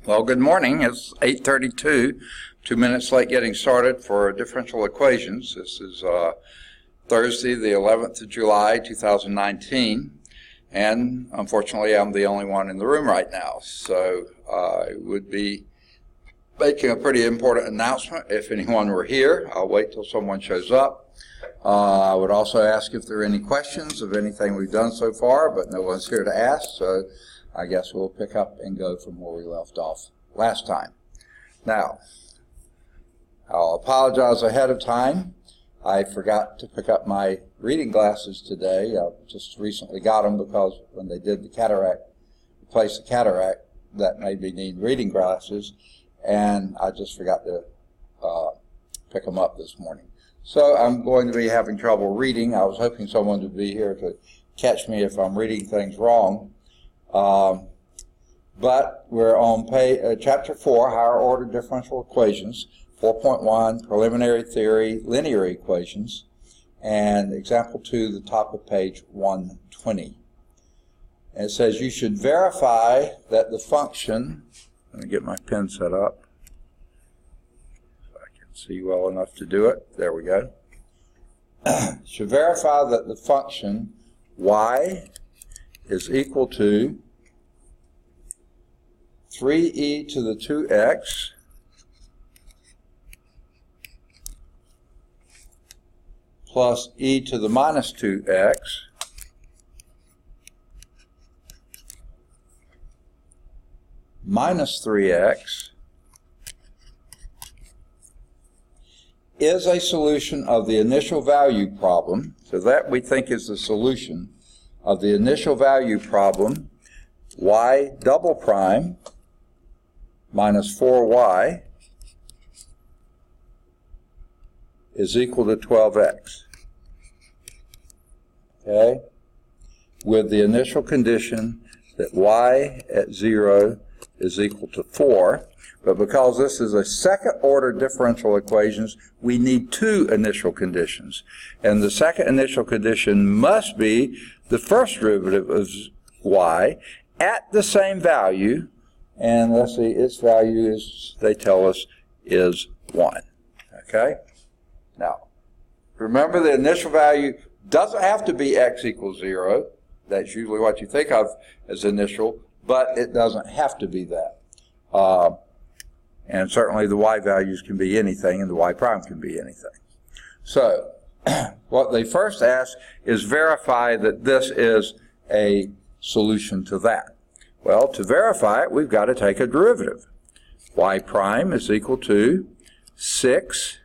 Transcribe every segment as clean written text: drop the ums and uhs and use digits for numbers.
Well, good morning. It's 8:32, 2 minutes late getting started for differential equations. This is Thursday, the 11th of July, 2019, and unfortunately I'm the only one in the room right now, so I would be making a pretty important announcement if anyone were here. I'll wait till someone shows up. I would also ask if there are any questions of anything we've done so far, but no one's here to ask, so I guess we'll pick up and go from where we left off last time. Now, I'll apologize ahead of time. I forgot to pick up my reading glasses today. I just recently got them because when they did the cataract, replace the cataract, that made me need reading glasses, and I just forgot to pick them up this morning. So I'm going to be having trouble reading. I was hoping someone would be here to catch me if I'm reading things wrong. But we're on Chapter 4, Higher Order Differential Equations, 4.1, Preliminary Theory, Linear Equations, and Example 2, the top of page 120. And it says you should verify that the function, let me get my pen set up, so I can see well enough to do it. There we go. Should verify that the function y is equal to 3e to the 2x plus e to the minus 2x minus 3x is a solution of the initial value problem. So that we think is the solution of the initial value problem, y double prime minus 4y is equal to 12x. Okay? With the initial condition that y at 0 is equal to 4. But because this is a second order differential equations, we need two initial conditions. And the second initial condition must be the first derivative of y at the same value, and let's see, its value is, they tell us, is 1. Okay? Now, remember the initial value doesn't have to be x equals 0. That's usually what you think of as initial, but it doesn't have to be that. And certainly the y values can be anything, and the y prime can be anything. So, what they first ask is verify that this is a solution to that. Well, to verify it, we've got to take a derivative. Y prime is equal to 6e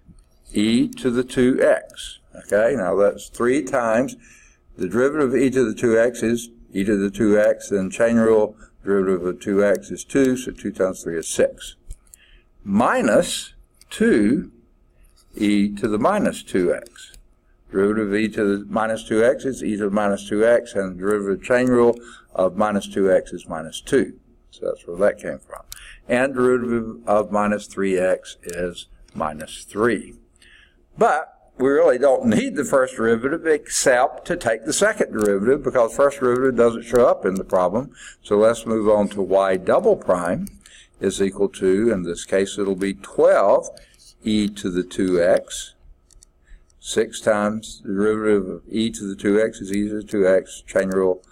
to the 2x. Okay, now that's 3 times the derivative of e to the 2x is e to the 2x, and chain rule derivative of 2x is 2, so 2 times 3 is 6. Minus 2e to the minus 2x. Derivative of e to the minus 2x is e to the minus 2x, and the derivative chain rule of minus 2x is minus 2. So that's where that came from. And derivative of minus 3x is minus 3. But we really don't need the first derivative except to take the second derivative, because first derivative doesn't show up in the problem. So let's move on to y double prime is equal to, in this case it'll be 12e to the 2x. 6 times the derivative of e to the 2x is e to the 2x, chain rule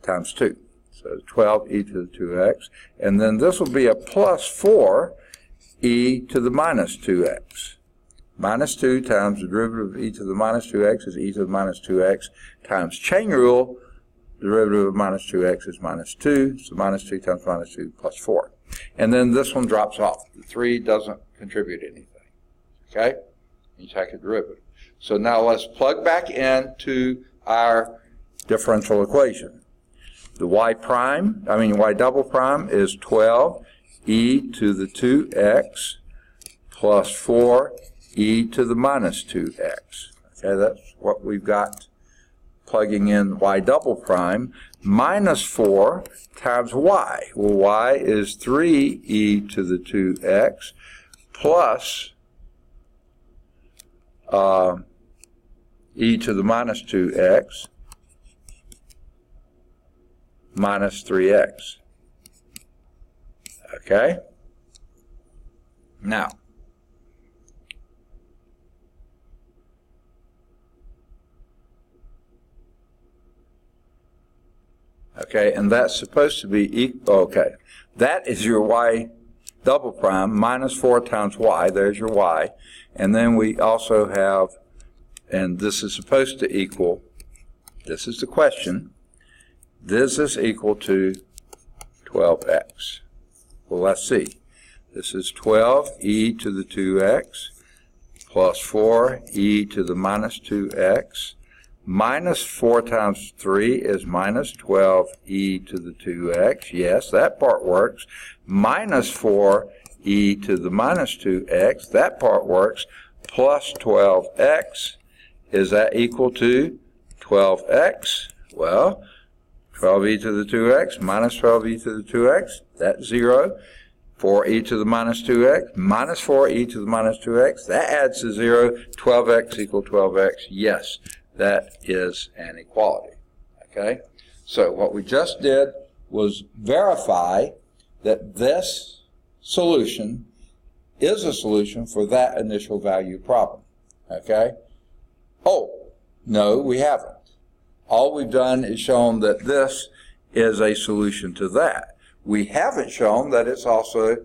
times 2. So 12e to the 2x. And then this will be a plus 4e to the minus 2x. Minus 2 times the derivative of e to the minus 2x is e to the minus 2x times chain rule. Derivative of minus 2x is minus 2. So minus 2 times minus 2 plus 4. And then this one drops off. The 3 doesn't contribute anything. Okay? You take a derivative. So now let's plug back into our differential equation. The y double prime is 12e to the 2x plus 4e to the minus 2x. Okay, that's what we've got plugging in y double prime, minus 4 times y. Well, y is 3e to the 2x plus e to the minus 2x minus 3x. Okay? Now, okay, and that's supposed to be equal, okay, that is your y double prime minus 4 times y, there's your y, and then we also have, and this is supposed to equal, this is the question, this is equal to 12x. Well, let's see. This is 12e to the 2x plus 4e to the minus 2x. Minus 4 times 3 is minus 12e to the 2x. Yes, that part works. Minus 4e to the minus 2x. That part works. Plus 12x. Is that equal to 12x? Well, 12e to the 2x minus 12e to the 2x. That's 0. 4e to the minus 2x minus 4e to the minus 2x. That adds to 0. 12x equal 12x. Yes. That is an equality. Okay? So what we just did was verify that this solution is a solution for that initial value problem. Okay? Oh, no, we haven't. All we've done is shown that this is a solution to that. We haven't shown that it's also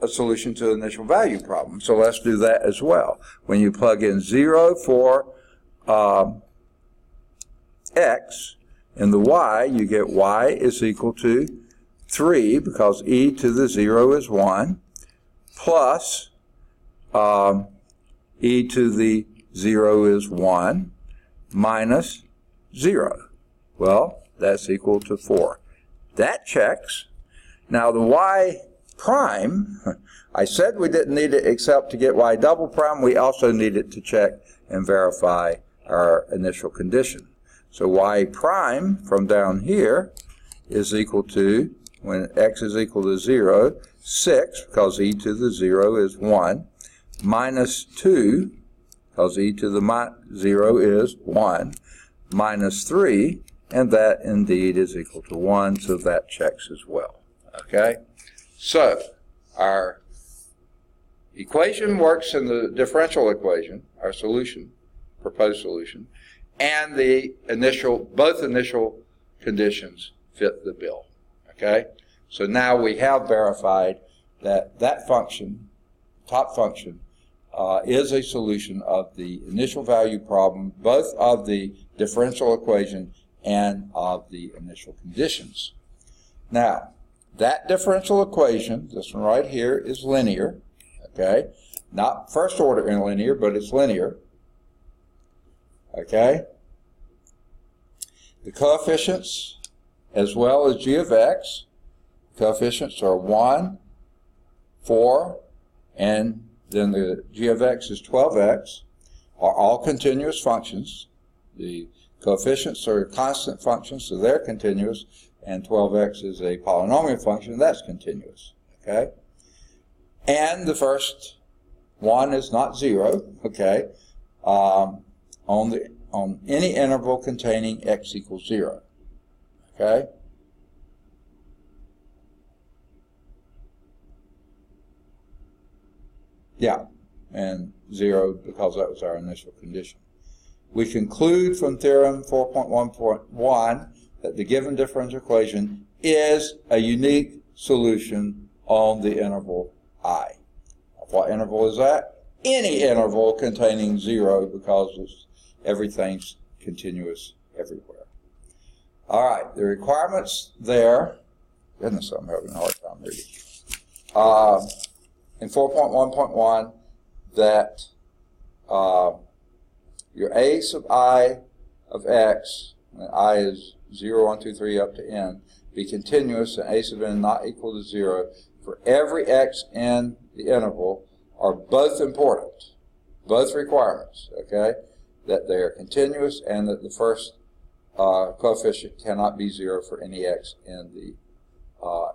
a solution to the initial value problem. So let's do that as well. When you plug in 0 for x in the y, you get y is equal to 3 because e to the 0 is 1 plus e to the 0 is 1 minus 0. Well, that's equal to 4. That checks. Now the y prime, I said we didn't need it except to get y double prime. We also need it to check and verify our initial condition. So y prime from down here is equal to, when x is equal to 0, 6, because e to the 0 is 1, minus 2, because e to the 0 is 1, minus 3, and that indeed is equal to 1, so that checks as well. Okay? So, our equation works in the differential equation, our solution, proposed solution, and the both initial conditions fit the bill. Okay? So now we have verified that that function, top function, is a solution of the initial value problem, both of the differential equation and of the initial conditions. Now, that differential equation, this one right here, is linear. Okay? Not first order in linear, but it's linear. Okay? The coefficients, as well as g of x, coefficients are 1, 4, and then the g of x is 12x, are all continuous functions. The coefficients are constant functions, so they're continuous, and 12x is a polynomial function, that's continuous. Okay? And the first one is not 0, okay, on any interval containing x equals 0. Okay? Yeah, and 0 because that was our initial condition. We conclude from theorem 4.1.1 that the given differential equation is a unique solution on the interval I. What interval is that? Any interval containing 0 because everything's continuous everywhere. All right, the requirements there, goodness, I'm having a hard time reading. In 4.1.1 that your a sub I of x, and I is 0, 1, 2, 3 up to n, be continuous and a sub n not equal to 0 for every x in the interval are both important, both requirements, okay, that they are continuous and that the first coefficient cannot be 0 for any x in the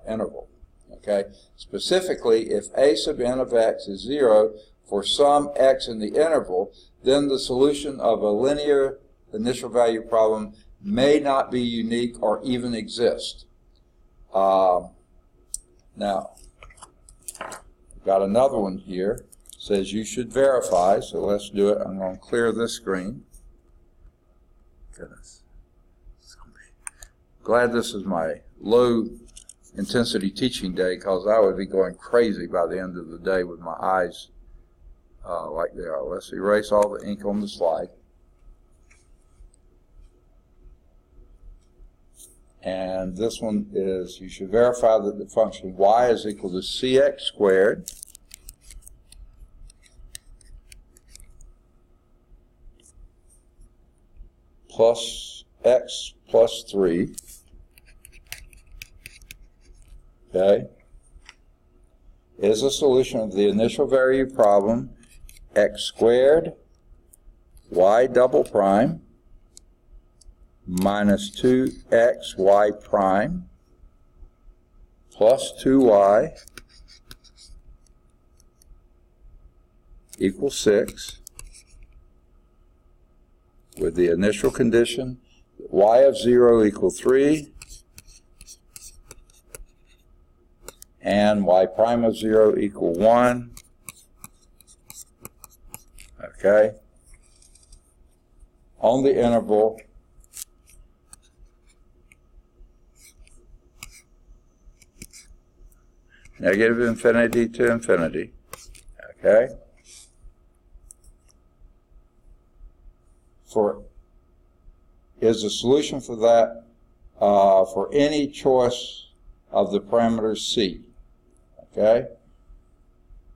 interval. Okay. Specifically, if a sub n of x is 0 for some x in the interval, then the solution of a linear initial value problem may not be unique or even exist. Now, got another one here. Says you should verify, so let's do it. I'm going to clear this screen. Goodness. Glad this is my low intensity teaching day, because I would be going crazy by the end of the day with my eyes like they are. Let's erase all the ink on the slide. And this one is, you should verify that the function y is equal to cx squared plus x plus 3, okay, is a solution of the initial value problem x squared y double prime minus 2xy prime plus 2y equals 6, with the initial condition that y of 0 equal 3 and y prime of 0 equal 1. Okay, on the interval negative infinity to infinity. Okay, is a solution for that for any choice of the parameter c. Okay,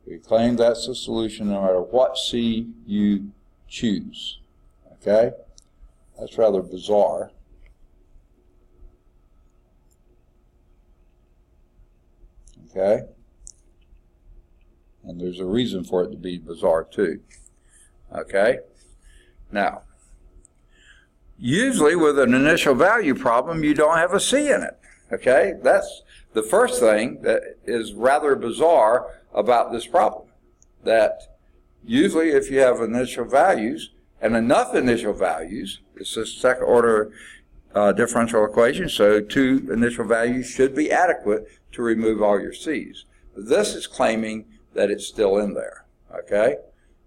we claim that's the solution no matter what c you choose. Okay, that's rather bizarre. Okay, and there's a reason for it to be bizarre too. Okay, now usually with an initial value problem you don't have a c in it. Okay, that's the first thing that is rather bizarre about this problem, that usually if you have initial values and enough initial values, it's a second order differential equation, so 2 initial values should be adequate to remove all your c's. But this is claiming that it's still in there. Okay,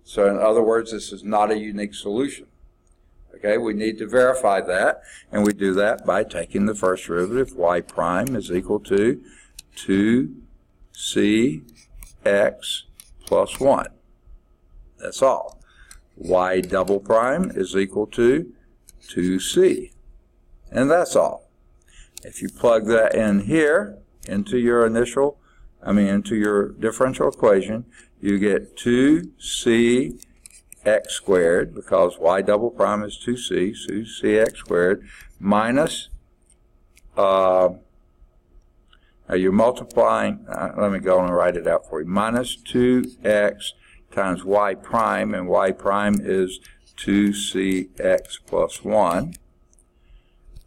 so in other words, this is not a unique solution. Okay, we need to verify that, and we do that by taking the first derivative. Y prime is equal to 2cx plus 1. That's all. Y double prime is equal to 2c. And that's all. If you plug that in here into your into your differential equation, you get 2c x squared, because y double prime is 2c, so 2cx squared, minus, now you're multiplying, let me go and write it out for you, minus 2x times y prime, and y prime is 2cx plus 1,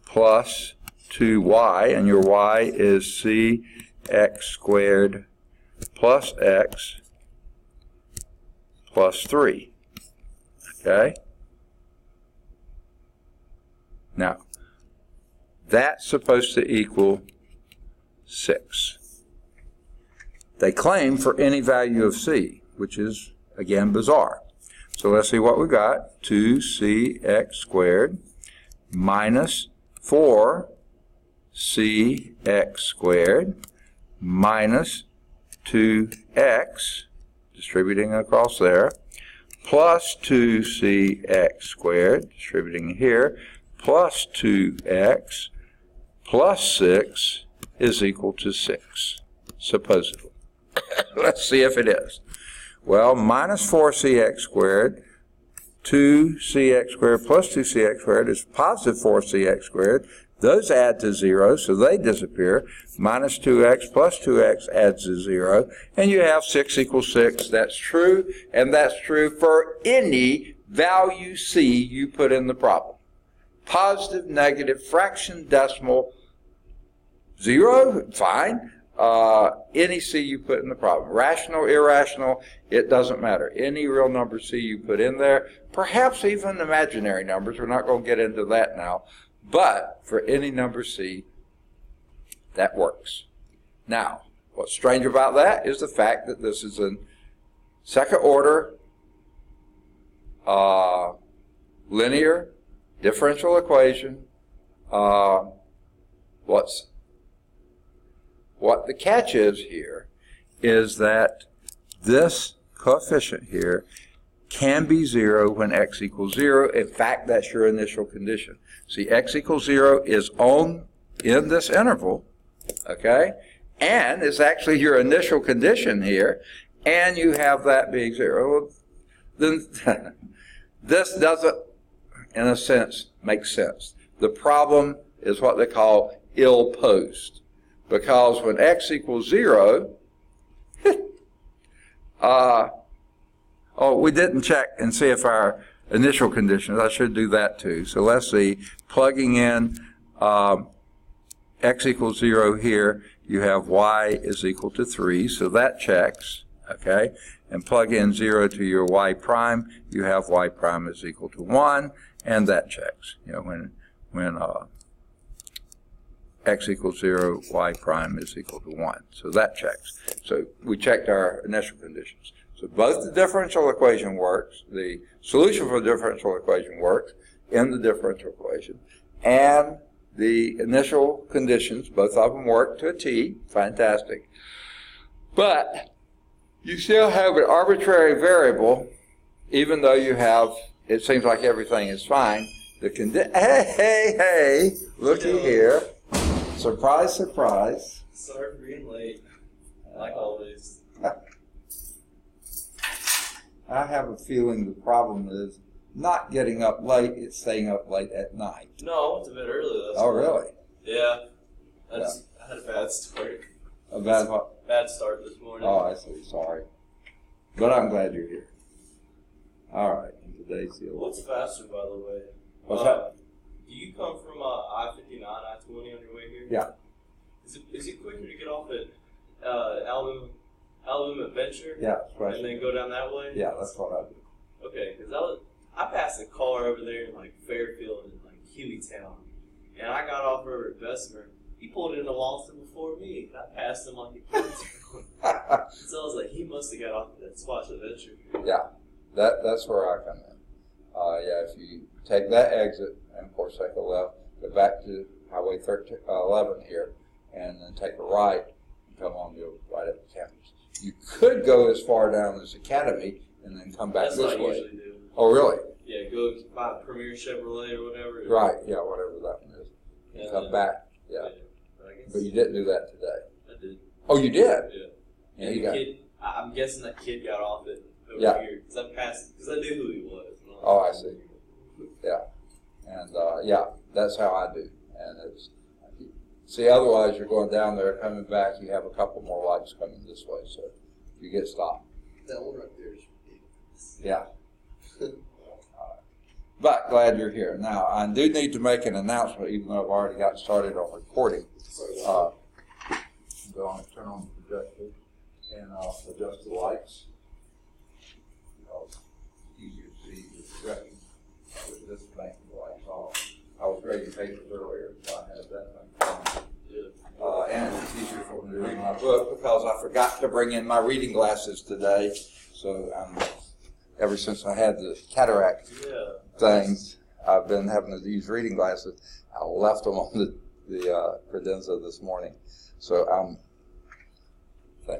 plus 2y, and your y is cx squared plus x plus 3. Okay? Now, that's supposed to equal 6. They claim for any value of c, which is, again, bizarre. So let's see what we got. 2cx squared minus 4cx squared minus 2x, distributing across there, plus 2cx squared, distributing here, plus 2x, plus 6 is equal to 6, supposedly. Let's see if it is. Well, minus 4cx squared, 2cx squared plus 2cx squared is positive 4cx squared. Those add to 0, so they disappear. Minus 2x plus 2x adds to 0, and you have 6 equals 6. That's true, and that's true for any value c you put in the problem. Positive, negative, fraction, decimal, 0, fine. Any c you put in the problem. Rational, irrational, it doesn't matter. Any real number c you put in there, perhaps even imaginary numbers. We're not going to get into that now. But for any number c, that works. Now, What's strange about that is the fact that this is a second order linear differential equation. What the catch is here is that this coefficient here can be 0 when x equals 0. In fact, that's your initial condition. See, x equals 0 is in this interval, okay? And it's actually your initial condition here, and you have that being 0. Then this doesn't, in a sense, make sense. The problem is what they call ill-posed, because when x equals 0, we didn't check and see if our initial conditions, I should do that too. So let's see, plugging in x equals 0 here, you have y is equal to 3, so that checks, okay? And plug in 0 to your y prime, you have y prime is equal to 1, and that checks. You know, when x equals 0, y prime is equal to 1, so that checks. So we checked our initial conditions. So both the differential equation works, the solution for the differential equation works in the differential equation, and the initial conditions, both of them work to a T, fantastic. But you still have an arbitrary variable, even though you have, it seems like everything is fine. Hey, looky here. Surprise, surprise. Sorry for being late, like always. I have a feeling the problem is not getting up late, it's staying up late at night. No, I went to bed early last Oh, night. really? Yeah. I had a bad start. A bad what? Bad start this morning. Oh, I see. Sorry. But I'm glad you're here. All right. And today's the What's faster, by the way? What's that? Do you come from I-59, I-20 on your way here? Yeah. Is it quicker to get off at Alabama Adventure? Yeah. And then go down that way? Yeah, that's what I do. Okay, because I passed a car over there in like Fairfield and like Hueytown, and I got off over at Bessemer. He pulled into Walston before me, and I passed him like a Hueytown. So I was like, he must have got off at that Squash Adventure. Yeah, that's where I come in. Yeah, if you take that exit and of course take a left, go back to Highway 11 here, and then take a right and come on right up the campus. You could go as far down as Academy and then come back That's this what I way. usually do. Oh, really? Yeah, go buy Premier Chevrolet or whatever. Right, yeah, whatever that one is. And come back, yeah. But you didn't do that today. I did. Oh, you did? Yeah. Yeah, And you the got kid, I'm guessing that kid got off it over here because I knew who he was. Oh, I see. Yeah. And, yeah, that's how I do. And it's, see, otherwise you're going down there, coming back, you have a couple more lights coming this way, so you get stopped. That one right there is ridiculous. Yeah. But glad you're here. Now, I do need to make an announcement, even though I've already got started on recording. Go on, turn on the projector, and I'll adjust the lights. It's easier to see the projection with this thing, the lights off. I was grading papers earlier, so I had that thing. And it's easier for me to read my book because I forgot to bring in my reading glasses today. So ever since I had the cataract things, I've been having to use reading glasses. I left them on the credenza this morning. So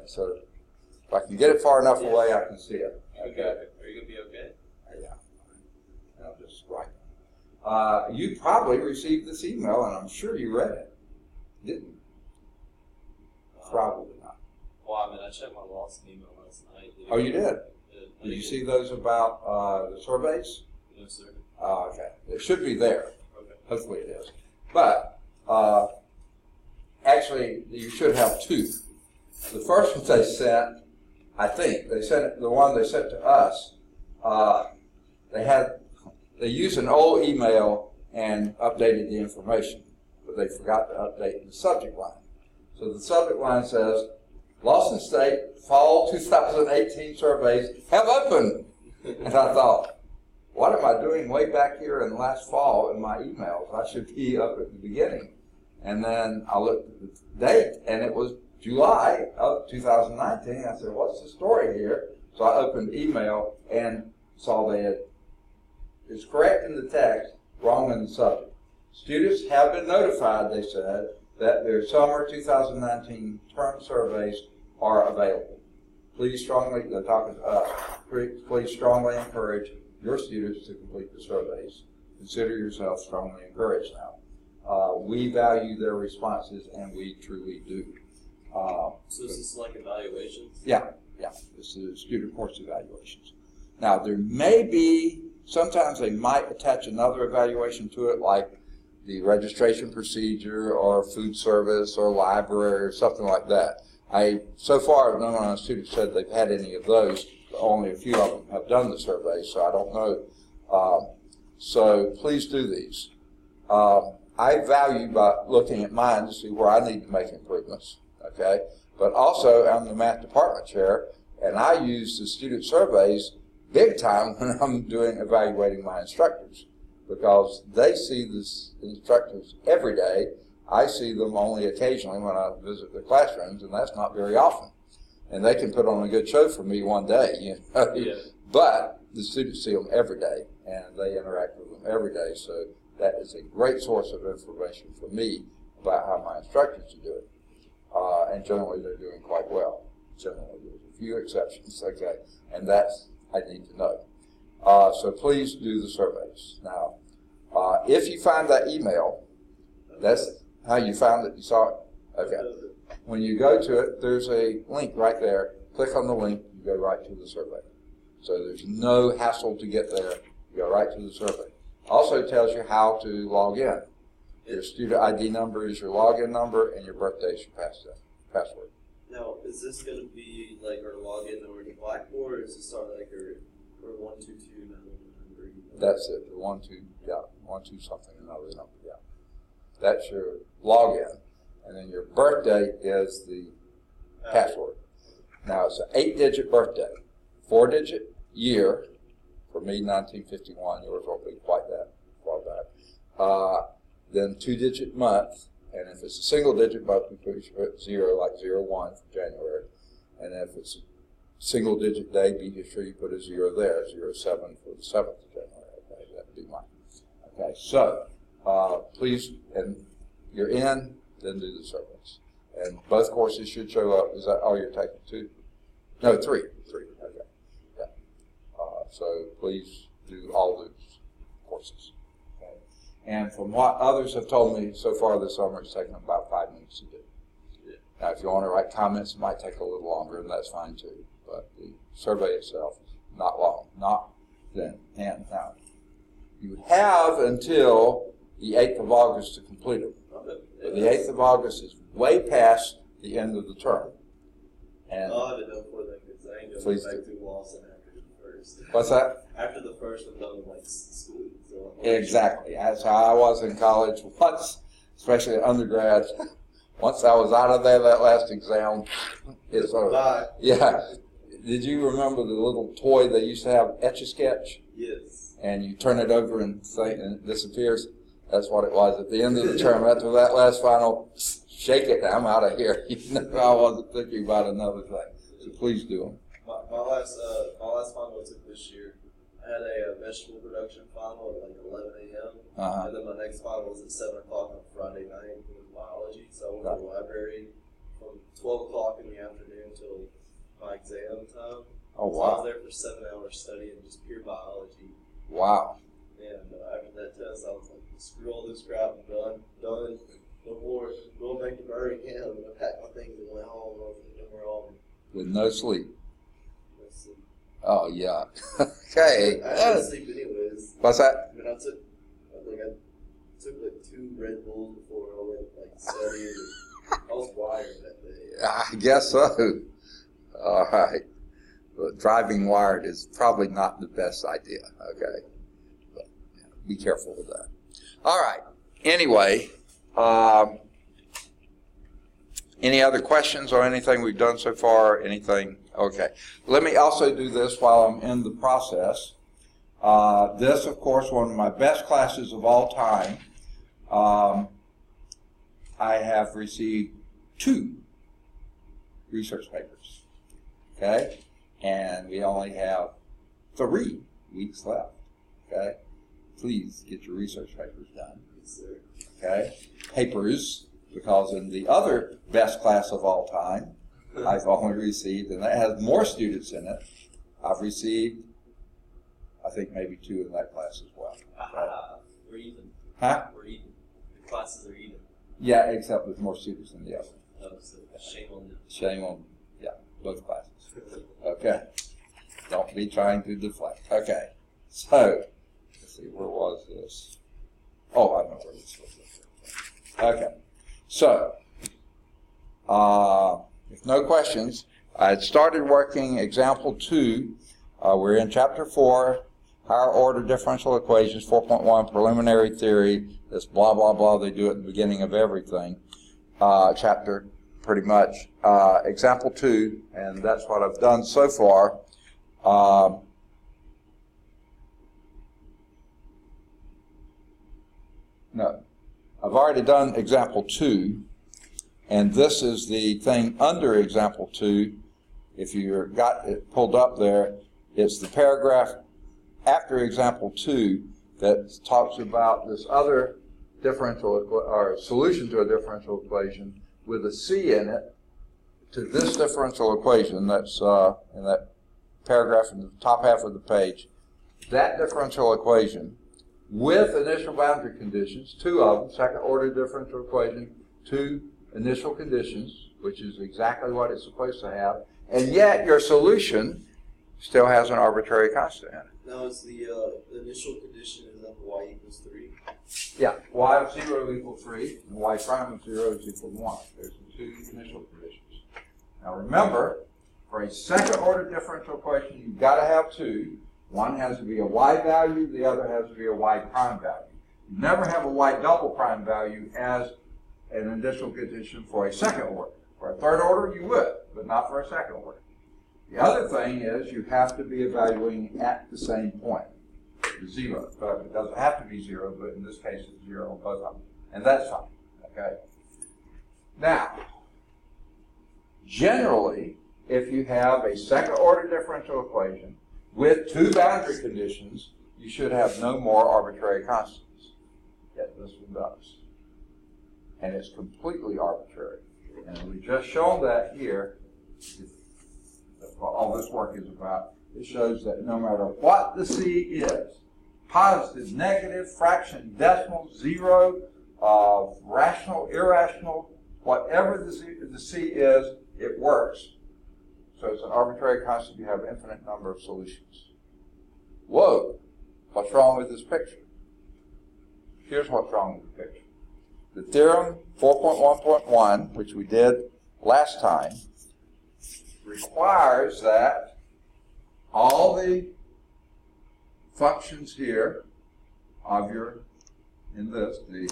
so if I can get it far enough away, I can see it. Okay. Are you gonna be okay? Yeah. I'll just write. You probably received this email, and I'm sure you read it. Didn't you? Probably not. Well, I mean, I checked my lost email last night. Oh, you did? Did you see those about the surveys? No, sir. Oh, okay. It should be there. Okay. Hopefully it is. But actually, you should have two. The first one they sent, I think, they sent it, the one they sent to us, they used an old email and updated the information, but they forgot to update the subject line. So the subject line says, Lawson State Fall 2018 surveys have opened. And I thought, what am I doing way back here in last fall in my emails? I should be up at the beginning. And then I looked at the date, and it was July of 2019, I said, what's the story here? So I opened email and saw that it's correct in the text, wrong in the subject. Students have been notified, they said, that their summer 2019 term surveys are available. Please strongly, they're talking to us, please strongly encourage your students to complete the surveys. Consider yourself strongly encouraged now. We value their responses, and we truly do. So this is like evaluations? Yeah. This is student course evaluations. Now, there may be, sometimes they might attach another evaluation to it, like the registration procedure or food service or library or something like that. So far, none of my students said they've had any of those. Only a few of them have done the survey, so I don't know. So please do these. I value by looking at mine to see where I need to make improvements, okay? But also, I'm the math department chair, and I use the student surveys big time when I'm evaluating my instructors, because they see the instructors every day. I see them only occasionally when I visit their classrooms, and that's not very often. And they can put on a good show for me one day, you know? Yeah. But the students see them every day, and they interact with them every day, so that is a great source of information for me about how my instructors are doing. And generally, they're doing quite well. Generally, there's a few exceptions, okay? And that's, I need to know. So please do the surveys. Now, if you find that email, that's how you found it, you saw it? Okay. When you go to it, there's a link right there. Click on the link, you go right to the survey. So there's no hassle to get there. You go right to the survey. Also tells you how to log in. Your student ID number is your login number, and your birthday is your password. Now, is this going to be like our login over the Blackboard, or is this sort of like our 122 number? That's it. The 1, 2 something another number. Yeah. That's your login, and then your birthday is the password. Now it's an 8-digit birthday, 4-digit year. For me, 1951. Yours won't be quite that far back. Then 2-digit month, and if it's a single-digit month, we put 0, like 01 for January. And if it's a single-digit day, be sure you put a 0 there, 07 for the 7th of January. Okay, that'd be mine. Okay, so please, and you're in, then do the surveys. And both courses should show up. Is that all you're taking? 2? No, 3. 3. Okay. Yeah. So please do all those courses. Okay. And from what others have told me so far this summer, it's taken about 5 minutes to do. Yeah. Now, if you want to write comments, it might take a little longer, and that's fine too. But the survey itself, not long. Not then. And now, you have until the 8th of August to complete them. The 8th of August is way past the end of the term. And I didn't know before that, because I ain't going back to Lawson after the first. What's that? After the first, I'm done with like school. So Exactly. That's how I was in college once, especially at undergrad. Once I was out of there, that last exam, it's over. Bye. Yeah. Did you remember the little toy they used to have, Etch-a-Sketch? Yes. And you turn it over and it disappears? That's what it was at the end of the term. After that last final, shake it, I'm out of here. I wasn't thinking about another thing. So please do them. My last final I took this year, I had a vegetable production final at like 11 a.m. And then my next final was at 7 o'clock on Friday night with biology. So I went to the library from 12 o'clock in the afternoon until my exam time. Oh, so wow. I was there for 7 hours studying just pure biology. Wow. And after that test, I was like, screw all this crap, I'm done, no more, going back to Birmingham. And I packed my things and went home, and I was like, no more home. With no sleep. No sleep. Oh, yeah. Okay. I had to sleep anyways. What's that? I mean, I took like 2 Red Bulls before I went like studying. I was wired that day. I guess so. All right. But driving wired is probably not the best idea, okay? But be careful with that. All right. Anyway, any other questions or anything we've done so far? Anything? Okay. Let me also do this while I'm in the process. This, of course, one of my best classes of all time. I have received 2 research papers. Okay? And we only have 3 weeks left. Okay? Please get your research papers done. Yes, sir. Okay? Papers, because in the other best class of all time, I've only received, and that has more students in it, I've received, I think, maybe 2 in that class as well. We're even. Huh? We're even. The classes are even. Yeah, except with more students than the other. Oh, so shame on them. Shame on, yeah, both classes. Okay. Don't be trying to deflect. Okay. So, let's see, where was this? Oh, I know where this was. Okay. So, if no questions, I had started working example 2. We're in chapter 4, higher order differential equations, 4.1 preliminary theory. This blah, blah, blah. They do it at the beginning of everything. Chapter, pretty much. Example 2, and that's what I've done so far. No, I've already done example 2, and this is the thing under example 2. If you've got it pulled up there, it's the paragraph after example 2 that talks about this other differential or solution to a differential equation with a C in it to this differential equation that's in that paragraph in the top half of the page. That differential equation with initial boundary conditions, 2 of them, second order differential equation, 2 initial conditions, which is exactly what it's supposed to have, and yet your solution still has an arbitrary constant in it. Now, is the initial condition is that y equals 3? Yeah, y of 0 equals 3, and y prime of 0 is equal to 1. There's the 2 initial conditions. Now remember, for a second order differential equation, you've got to have 2. One has to be a y value, the other has to be a y prime value. You never have a y double prime value as an initial condition for a second order. For a third order, you would, but not for a second order. The other thing is you have to be evaluating at the same point, 0. But it doesn't have to be 0, but in this case it's 0 on both of them. And that's fine, okay? Now, generally, if you have a second order differential equation with 2 boundary conditions, you should have no more arbitrary constants. Yet this one does. And it's completely arbitrary. And we've just shown that here. That's what all this work is about. It shows that no matter what the C is, positive, negative, fraction, decimal, 0, rational, irrational, whatever the C is, it works. So it's an arbitrary constant. You have an infinite number of solutions. Whoa, what's wrong with this picture? Here's what's wrong with the picture. The theorem 4.1.1, which we did last time, requires that all the functions here of your, in this, the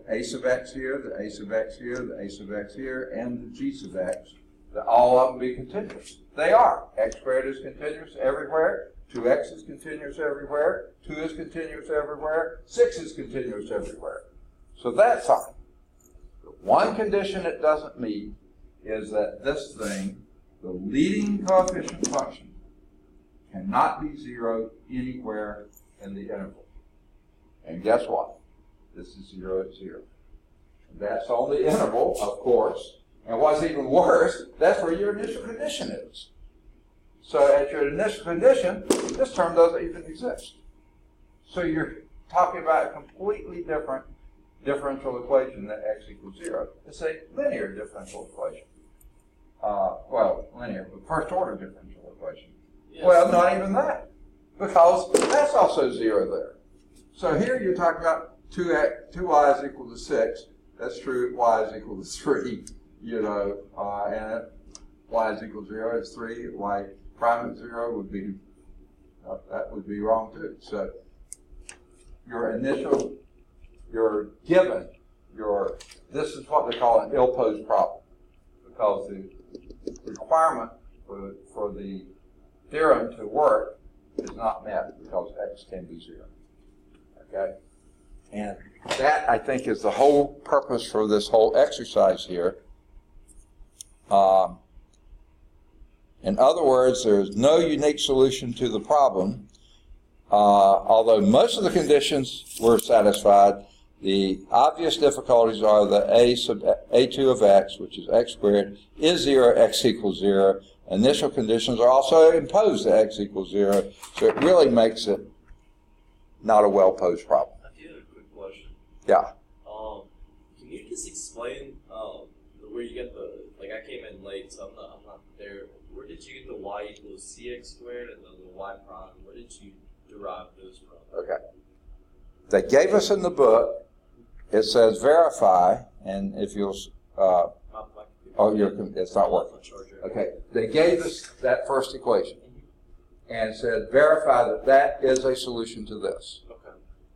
a sub x here, the a sub x here, the a sub x here, and the g sub x, that all of them be continuous. They are. X squared is continuous everywhere. 2x is continuous everywhere. 2 is continuous everywhere. 6 is continuous everywhere. So that's fine. The one condition it doesn't meet is that this thing, the leading coefficient function, cannot be 0 anywhere in the interval. And guess what? This is 0 at 0. That's on the interval, of course. And what's even worse, that's where your initial condition is. So at your initial condition, this term doesn't even exist. So you're talking about a completely different differential equation that x equals 0. It's a linear differential equation. Well, linear, but first order differential equation. Yes. Well, not even that, because that's also 0 there. So here you're talking about 2y is equal to 6. That's true, y is equal to 3, you know, and y is equal to 0 is 3, y prime at 0 would be, that would be wrong too. So your initial, your given, your, this is what they call an ill-posed problem, because the requirement for the theorem to work is not met because x can be 0. Okay? And that, I think, is the whole purpose for this whole exercise here. In other words, there is no unique solution to the problem. Although most of the conditions were satisfied, the obvious difficulties are the a2 of x, which is x squared, is 0, x equals 0. Initial conditions are also imposed at x equals 0, so it really makes it not a well-posed problem. I do have a quick question. Yeah. Can you just explain where you get the, like I came in late, so I'm not there. Where did you get the y equals cx squared and the y prime? Where did you derive those from? Okay. They gave us in the book, it says verify, and if you'll, it's not working. Okay, they gave us that first equation and said verify that that is a solution to this.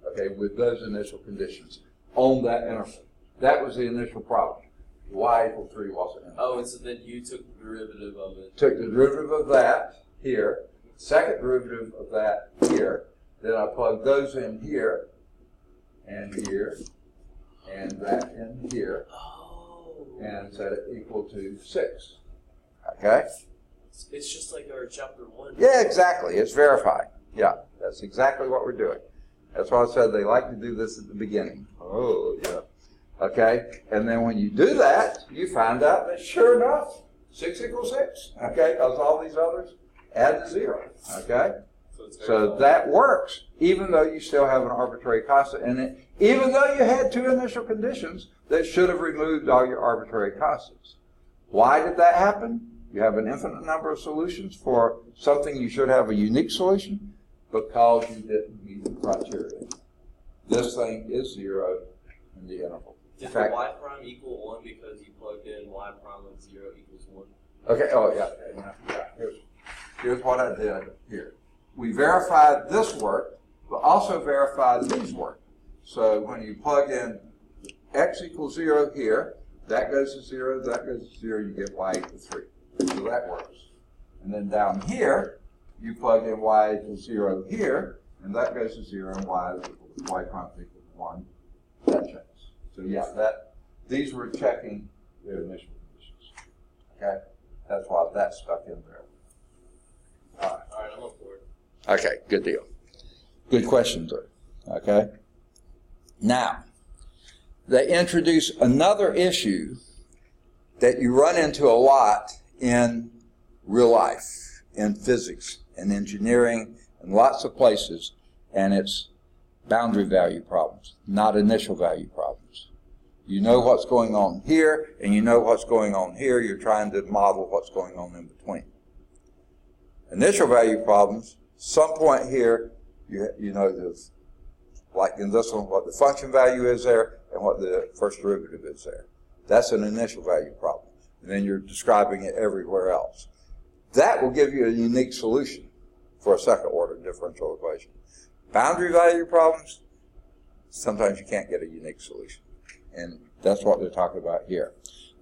Okay, with those initial conditions on that interval. That was the initial problem. Y equals 3 wasn't in. Oh, and so then you took the derivative of it. Took the derivative of that here, second derivative of that here, then I plugged those in here, and here, and that in here, and set it equal to 6. Okay? It's just like our chapter 1. Yeah, exactly. It's verifying. Yeah, that's exactly what we're doing. That's why I said they like to do this at the beginning. Oh, yeah. Okay? And then when you do that, you find out that sure enough, 6 equals 6. Okay? Because all these others add to 0. Okay? So that works, even though you still have an arbitrary constant in it, even though you had 2 initial conditions that should have removed all your arbitrary constants. Why did that happen? You have an infinite number of solutions for something you should have a unique solution because you didn't meet the criteria. This thing is 0 in the interval. Did the y prime equal 1 because you plugged in y prime of 0 equals 1? Okay, oh yeah. Here's what I did here. We verified this work, but also verified these work. So when you plug in x equals 0 here, that goes to 0, that goes to 0, you get y equals 3. So that works. And then down here, you plug in y equals 0 here, and that goes to 0, and y prime equals 1. That checks. So yeah, these were checking their initial conditions. Okay? That's why that's stuck in there. All right, I'm up for it. Okay, good deal. Good question, sir. Okay? Now, they introduce another issue that you run into a lot in real life, in physics, in engineering, in lots of places, and it's boundary value problems, not initial value problems. You know what's going on here, and you know what's going on here. You're trying to model what's going on in between. Initial value problems, some point here, you know, like in this one, what the function value is there and what the first derivative is there. That's an initial value problem. And then you're describing it everywhere else. That will give you a unique solution for a second order differential equation. Boundary value problems, sometimes you can't get a unique solution. And that's what they're talking about here.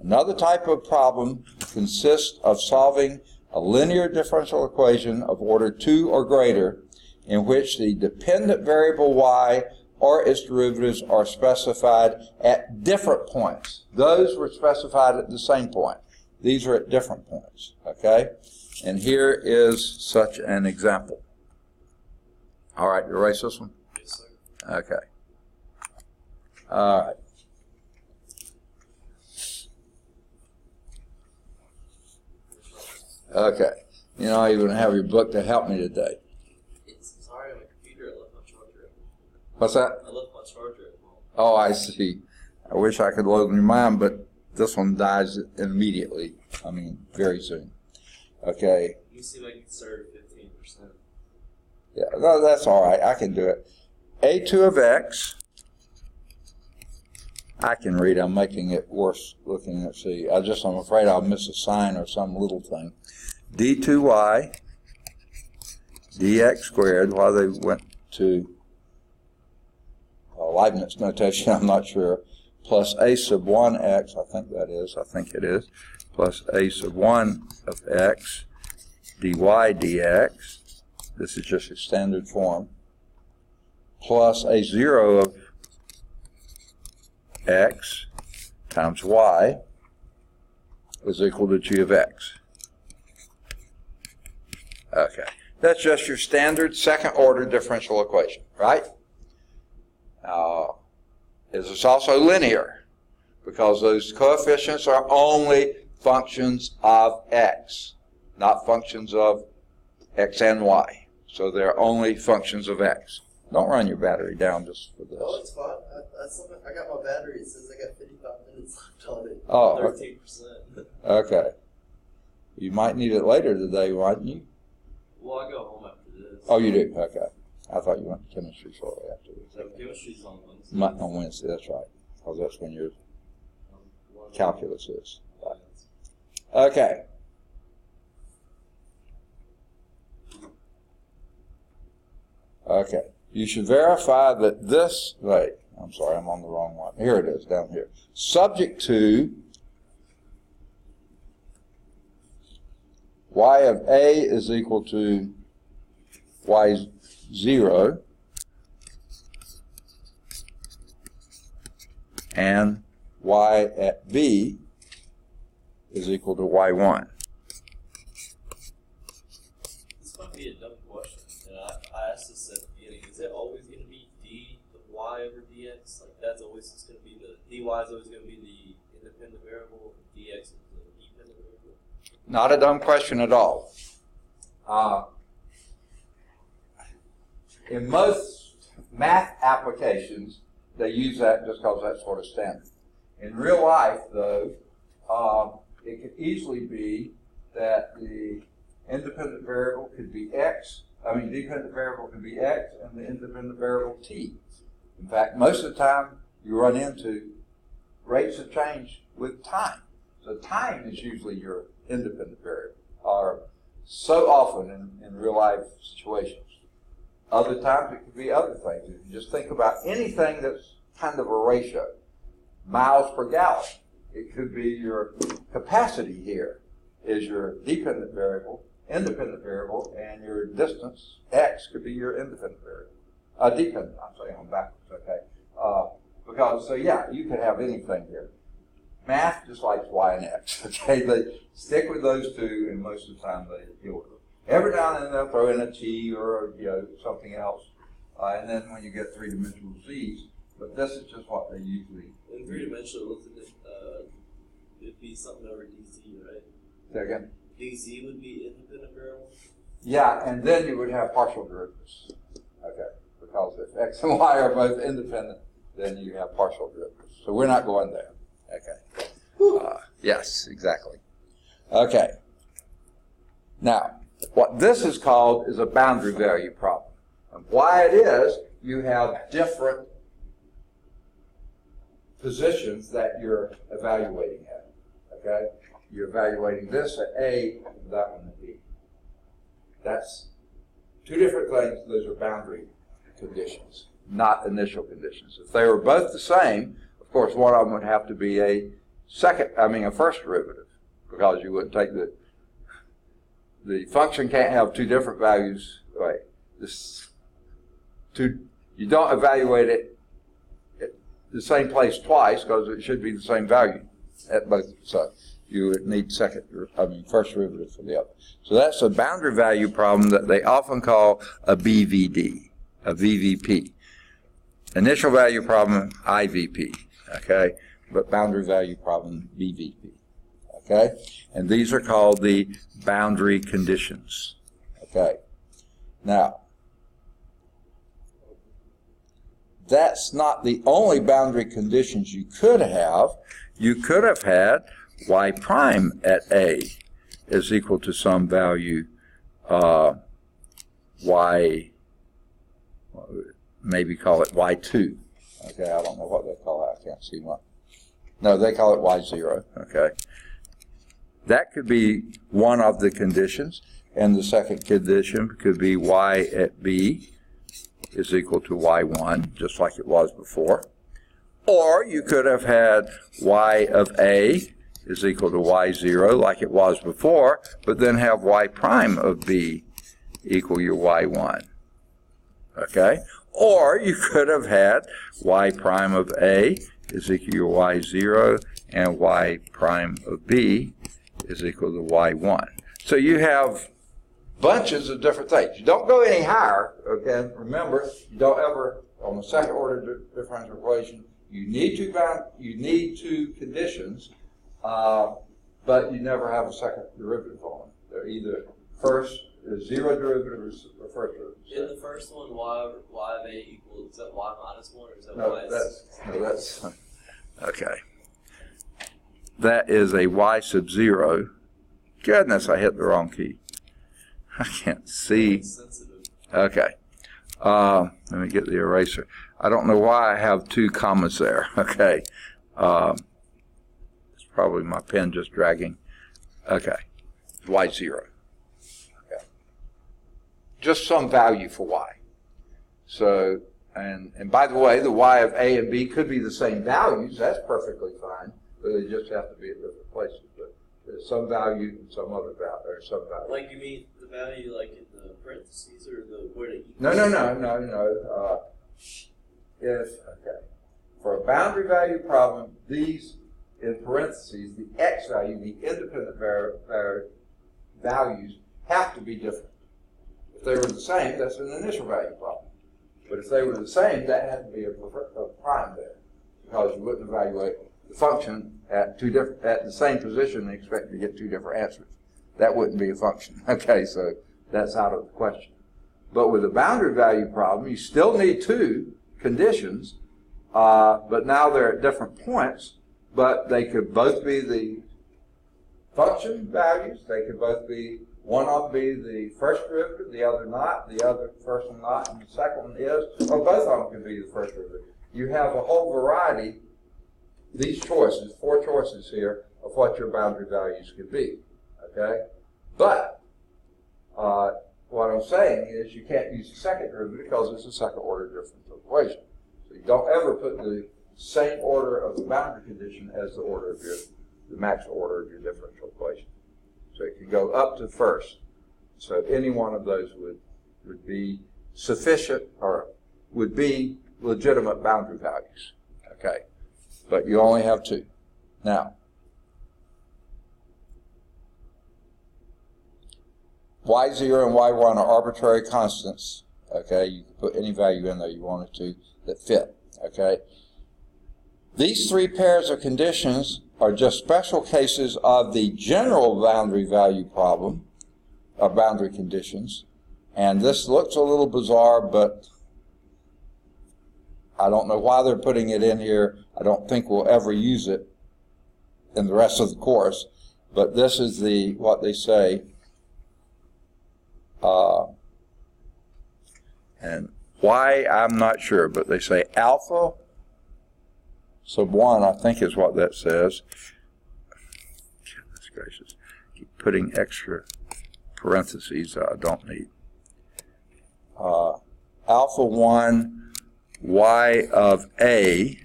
Another type of problem consists of solving a linear differential equation of order 2 or greater in which the dependent variable y or its derivatives are specified at different points. Those were specified at the same point. These are at different points, okay? And here is such an example. All right, you erase this one? Yes, sir. Okay. All right. Okay. You know, I even have your book to help me today. Sorry, my computer, I left my charger at home. What's that? I left my charger at home. Oh, I see. I wish I could load your mind, but this one dies immediately. I mean, very soon. Okay. You see if I can serve 15%. Yeah, no, that's all right. I can do it. A2 of x. I can read. I'm making it worse looking. Let's see. I'm afraid I'll miss a sign or some little thing. D2y dx squared, while they went to Leibniz notation, I'm not sure, plus a sub 1x, I think it is, plus a sub 1 of x dy dx, this is just a standard form, plus a 0 of x times y is equal to g of x. Okay. That's just your standard second order differential equation, right? It's also linear because those coefficients are only functions of x, not functions of x and y. So they're only functions of x. Don't run your battery down just for this. Oh, it's fine. I got my battery. It says I got 55 minutes left on it. Oh, 13%. okay. You might need it later today, mightn't you? Well, I go home after this. Oh, you do? Okay. I thought you went to chemistry shortly after this. So chemistry's on Wednesday. On Wednesday, that's right. Because that's when your calculus is. Right. Okay. Okay. You should verify that this, wait, I'm sorry, I'm on the wrong one. Here it is, down here. Subject to y of A is equal to y0 and y at B is equal to y1. This might be a dumb question, and I asked this at the beginning. Is it always going to be d of y over dx? Like that's always just going to be the dy is always going to be the independent variable, and dx is the dependent variable. Not a dumb question at all. In most math applications, they use that just because that's sort of standard. In real life, though, it could easily be that the independent variable could be x. Dependent variable could be x, and the independent variable t. In fact, most of the time, you run into rates of change with time. So time is usually your independent variable, or so often in real life situations. Other times it could be other things. If you just think about anything that's kind of a ratio, miles per gallon, it could be your capacity here is your dependent variable, independent variable, and your distance, x, could be your independent variable. Dependent, I'm saying on backwards, okay? So yeah, you could have anything here. Math just likes y and x, okay? They stick with those two, and most of the time they deal with them. Every now and then they'll throw in a t or something else, and then when you get three-dimensional z's, but this is just what they usually in three-dimensional, isn't it? It'd be something over dz, right? say again. dz would be independent variable. Yeah, and then you would have partial derivatives, okay? Because if x and y are both independent, then you have partial derivatives. So we're not going there, okay? Yes, exactly. Okay. Now, what this is called is a boundary value problem. And why it is, you have different positions that you're evaluating at, okay? You're evaluating this at A and that one at B. That's two different things. Those are boundary conditions, not initial conditions. If they were both the same, of course, one of them would have to be a first derivative, because you wouldn't take the function can't have two different values. Right? You don't evaluate it at the same place twice because it should be the same value at both. So you would need first derivative for the other. So that's a boundary value problem that they often call a BVD, a VVP. Initial value problem, IVP, okay? But boundary value problem, BVP, okay? And these are called the boundary conditions, okay? Now, that's not the only boundary conditions you could have. You could have had y prime at A is equal to some value y, maybe call it y2. Okay, I don't know what they call it. I can't see one. No, they call it y0. Okay. That could be one of the conditions, and the second condition could be y at B is equal to y1, just like it was before. Or you could have had y of A is equal to y0 like it was before, but then have y prime of B equal your y1. Okay? Or you could have had y prime of A is equal to your y0 and y prime of B is equal to y1. So you have bunches of different things. You don't go any higher, okay? Remember, you don't ever, on the second order differential equation, you need two conditions, but you never have a second derivative on them. They're either first, zero derivative or first derivative. In the first one, y of a equals, is that y minus 1 or is that No, y? that's, okay. That is a y sub 0. Goodness, I hit the wrong key. I can't see. Sensitive. Okay. Let me get the eraser. I don't know why I have two commas there. Okay. It's probably my pen just dragging. Okay. Y0. Okay. Just some value for y. So, and by the way, the y of a and b could be the same values. That's perfectly fine, but they just have to be at different places. But there's some value and some other value, or some value. Like you mean the value like in the parentheses or the where it equals? No. Okay. For a boundary value problem, these in parentheses, the x value, the independent values have to be different. If they were the same, that's an initial value problem. But if they were the same, that had to be a prime there, because you wouldn't evaluate the function at the same position and expect to get two different answers. That wouldn't be a function. Okay, so that's out of the question. But with a boundary value problem, you still need two conditions, but now they're at different points, but they could both be the function values. They could both be, one of them be the first derivative, the other not, the other first one not, and the second one is, or both of them could be the first derivative. You have a whole variety, these choices, 4 choices here, of what your boundary values could be, okay? But what I'm saying is you can't use the second derivative because it's a second order differential equation. So you don't ever put the same order of the boundary condition as the order of the max order of your differential equation. So it can go up to first. So any one of those would be sufficient or would be legitimate boundary values. Okay. But you only have 2. Now, y0 and y1 are arbitrary constants. Okay, you can put any value in there you wanted to that fit. Okay. These 3 pairs of conditions are just special cases of the general boundary value problem, or boundary conditions. And this looks a little bizarre, but I don't know why they're putting it in here. I don't think we'll ever use it in the rest of the course. But this is what they say. And why, I'm not sure, but they say alpha sub 1, I think is what that says. Goodness gracious. Keep putting extra parentheses I don't need. Alpha 1 y of a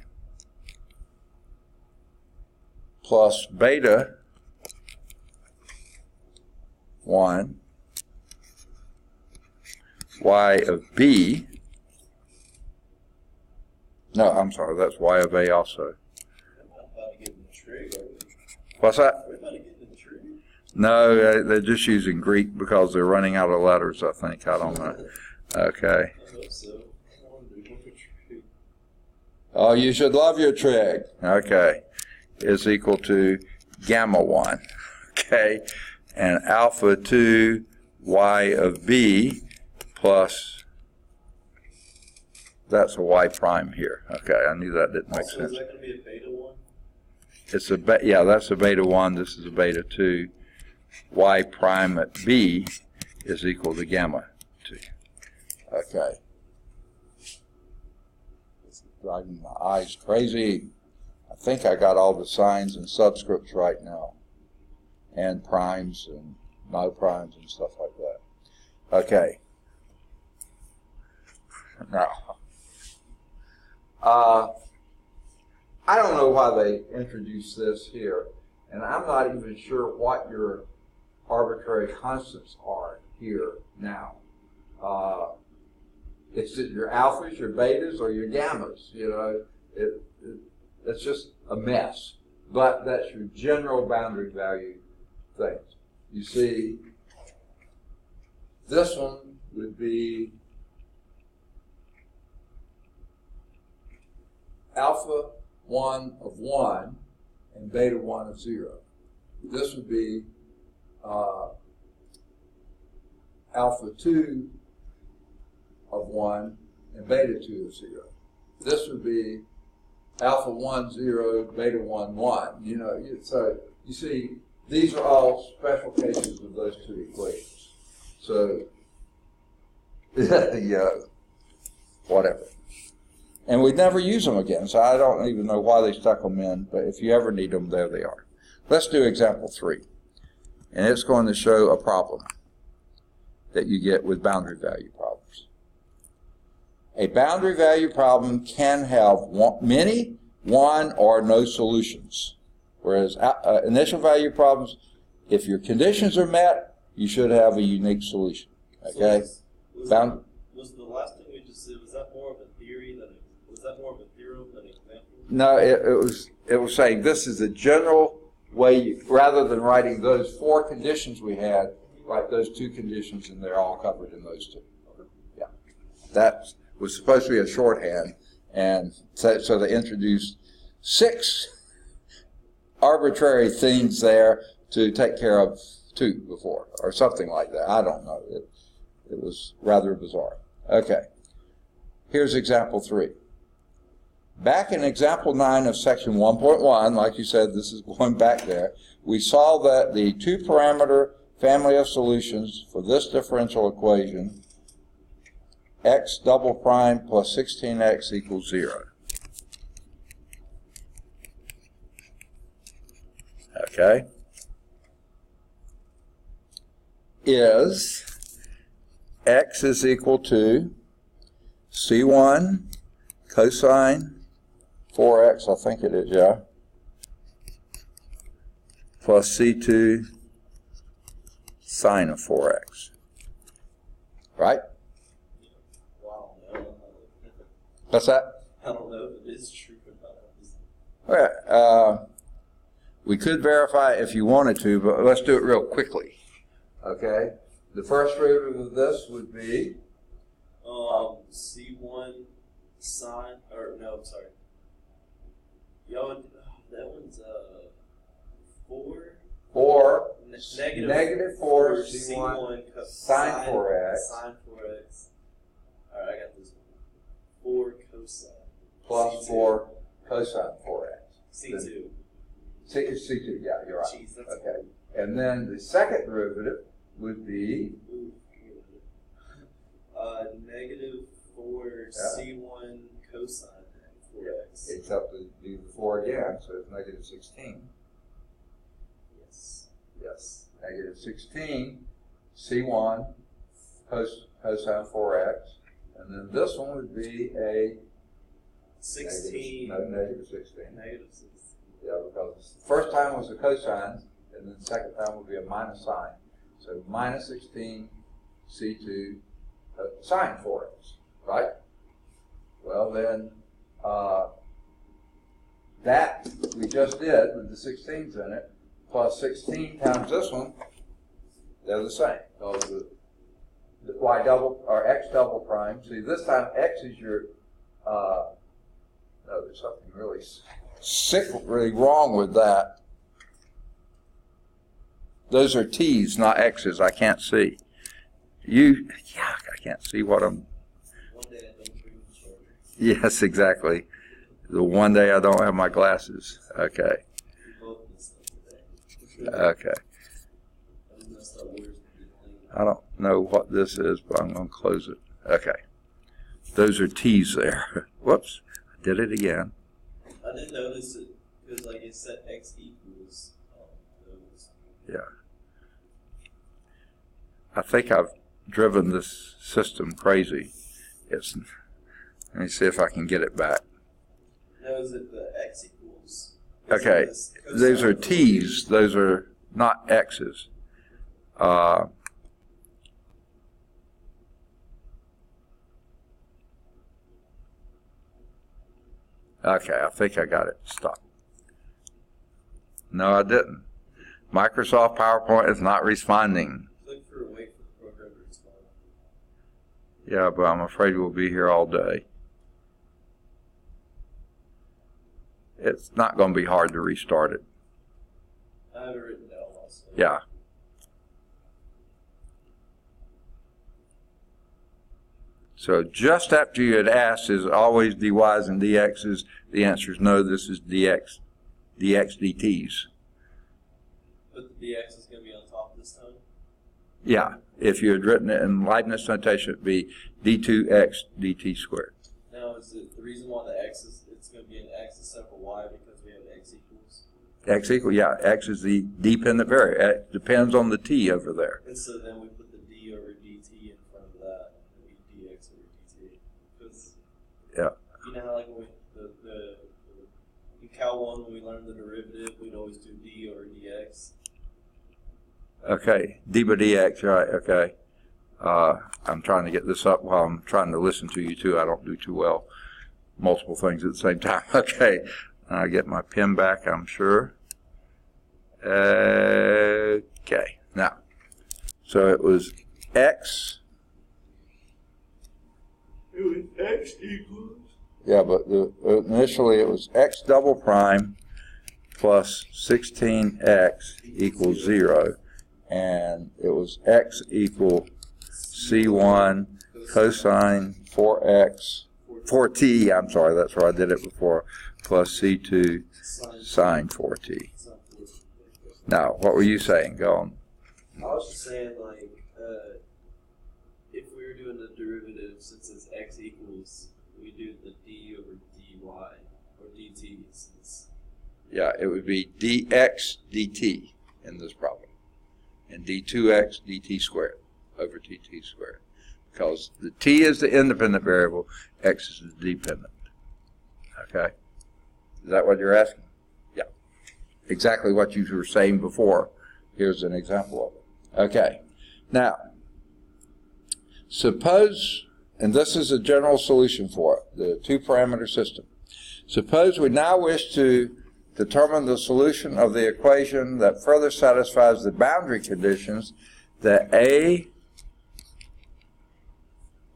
plus beta 1 y of b. No, I'm sorry, that's y of a also. What's that? No, they're just using Greek because they're running out of letters, I think. I don't know. Okay. Oh, you should love your trig. Okay. Is equal to gamma 1. Okay. And alpha 2 y of b plus, that's a y prime here. Okay, I knew that didn't make sense. Is that going to be a beta 1? It's yeah, that's a beta 1. This is a beta 2. Y prime at b is equal to gamma 2. Okay. It's driving my eyes crazy. I think I got all the signs and subscripts right now, and primes and no primes and stuff like that. Okay. Now, I don't know why they introduced this here, and I'm not even sure what your arbitrary constants are here now. It's your alphas, your betas, or your gammas. You know, it's just a mess. But that's your general boundary value things. You see, this one would be alpha 1 of 1 and beta 1 of 0. This would be alpha 2 of 1 and beta 2 of 0. This would be alpha 1, 0, beta 1, 1. You know, so you see, these are all special cases of those two equations. So, yeah, whatever. And we'd never use them again, so I don't even know why they stuck them in, but if you ever need them, there they are. Let's do example 3. And it's going to show a problem that you get with boundary value problems. A boundary value problem can have many, one, or no solutions. Whereas initial value problems, if your conditions are met, you should have a unique solution. Okay? Was the last thing we just did, was that more of a theory than was that more of a theorem than an example? No, it was saying this is a general way, rather than writing those 4 conditions we had, write those 2 conditions and they're all covered in those 2. Yeah. That was supposed to be a shorthand, and so they introduced 6 arbitrary things there to take care of 2 before, or something like that. I don't know. It was rather bizarre. Okay. Here's example 3. Back in example 9 of section 1.1, like you said, this is going back there, we saw that the 2-parameter family of solutions for this differential equation, x double prime plus 16x equals 0. Okay, is x is equal to c1 cosine 4x, I think it is, yeah, plus c2 sine of 4x, right? Wow, What's that? I don't know if it is true or not. Well, we could verify if you wanted to, but let's do it real quickly. Okay? The first derivative of this would be C1 sine, or no, I'm sorry. Yo, that one's 4. Negative 4 C1 sine 4x. Sine 4x. Alright, I got this one. 4 cosine. Plus C2. 4 cosine 4x. C2. C2, yeah, you're right. Jeez, that's okay. And then the second derivative would be negative 4 C1 cosine 4x. Except to do the 4 again, so it's negative 16. Yes. Yes. Negative 16 C1 cosine 4x. And then this one would be a 16. Negative 16. Negative 16. Yeah, because the first time was a cosine, and then the second time would be a minus sine. So minus 16 C2 sine 4x, right? Well then, that we just did with the 16s in it, plus 16 times this one, they're the same. So the y double, or x double prime, see this time x is your, no, there's something really wrong with that. Those are t's, not x's. I can't see. I can't see what I'm. One day I don't bring the charger. Yes, exactly. The one day I don't have my glasses. Okay. We both missed them today. Okay. I messed up words. I don't know what this is, but I'm going to close it. Okay. Those are t's there. Whoops. I did it again. I didn't notice it because like it said x equals those. Yeah. I think I've driven this system crazy. Let me see if I can get it back. No, is it the x equals? Okay, those are t's. Those are not x's. Okay, I think I got it. Stop. No, I didn't. Microsoft PowerPoint is not responding. Look for a way for the program to respond. Yeah, but I'm afraid we'll be here all day. It's not going to be hard to restart it. I have it written down also. Yeah. So just after you had asked, is it always dy's and dx's? The answer is no, this is dx dt's. But the dx is going to be on top this time? Yeah. If you had written it in Leibniz notation, it would be d2x dt squared. Now, is it the reason why the x is, it's going to be an x instead of a y because we have x equals? X equal, yeah, x is the dependent variable. It depends on the t over there. And so then we put the d over dt in front of that, and we dx over dt. Because, Yeah. you know how like when in Cal 1 when we learned the derivative, we'd always do d over dx. Okay, d by dx, right, okay. I'm trying to get this up while I'm trying to listen to you too. I don't do too well multiple things at the same time. Okay, I'll get my pen back, I'm sure. Okay, now, so it was x. It was x equals. Yeah, but initially it was x double prime plus 16x equals 0. And it was x equal c1 cosine 4t, I'm sorry, that's where I did it before, plus c2 sine 4t. Now, what were you saying? Go on. I was just saying, like, if we were doing the derivative, since it's x equals, we do the d over dy, or dt, since... Yeah, it would be dx dt in this problem. And d2x dt squared over dt squared. Because the t is the independent variable, x is the dependent. Okay? Is that what you're asking? Yeah. Exactly what you were saying before. Here's an example of it. Okay. Now, suppose, and this is a general solution for it, the two-parameter system. Suppose we now wish to determine the solution of the equation that further satisfies the boundary conditions that A,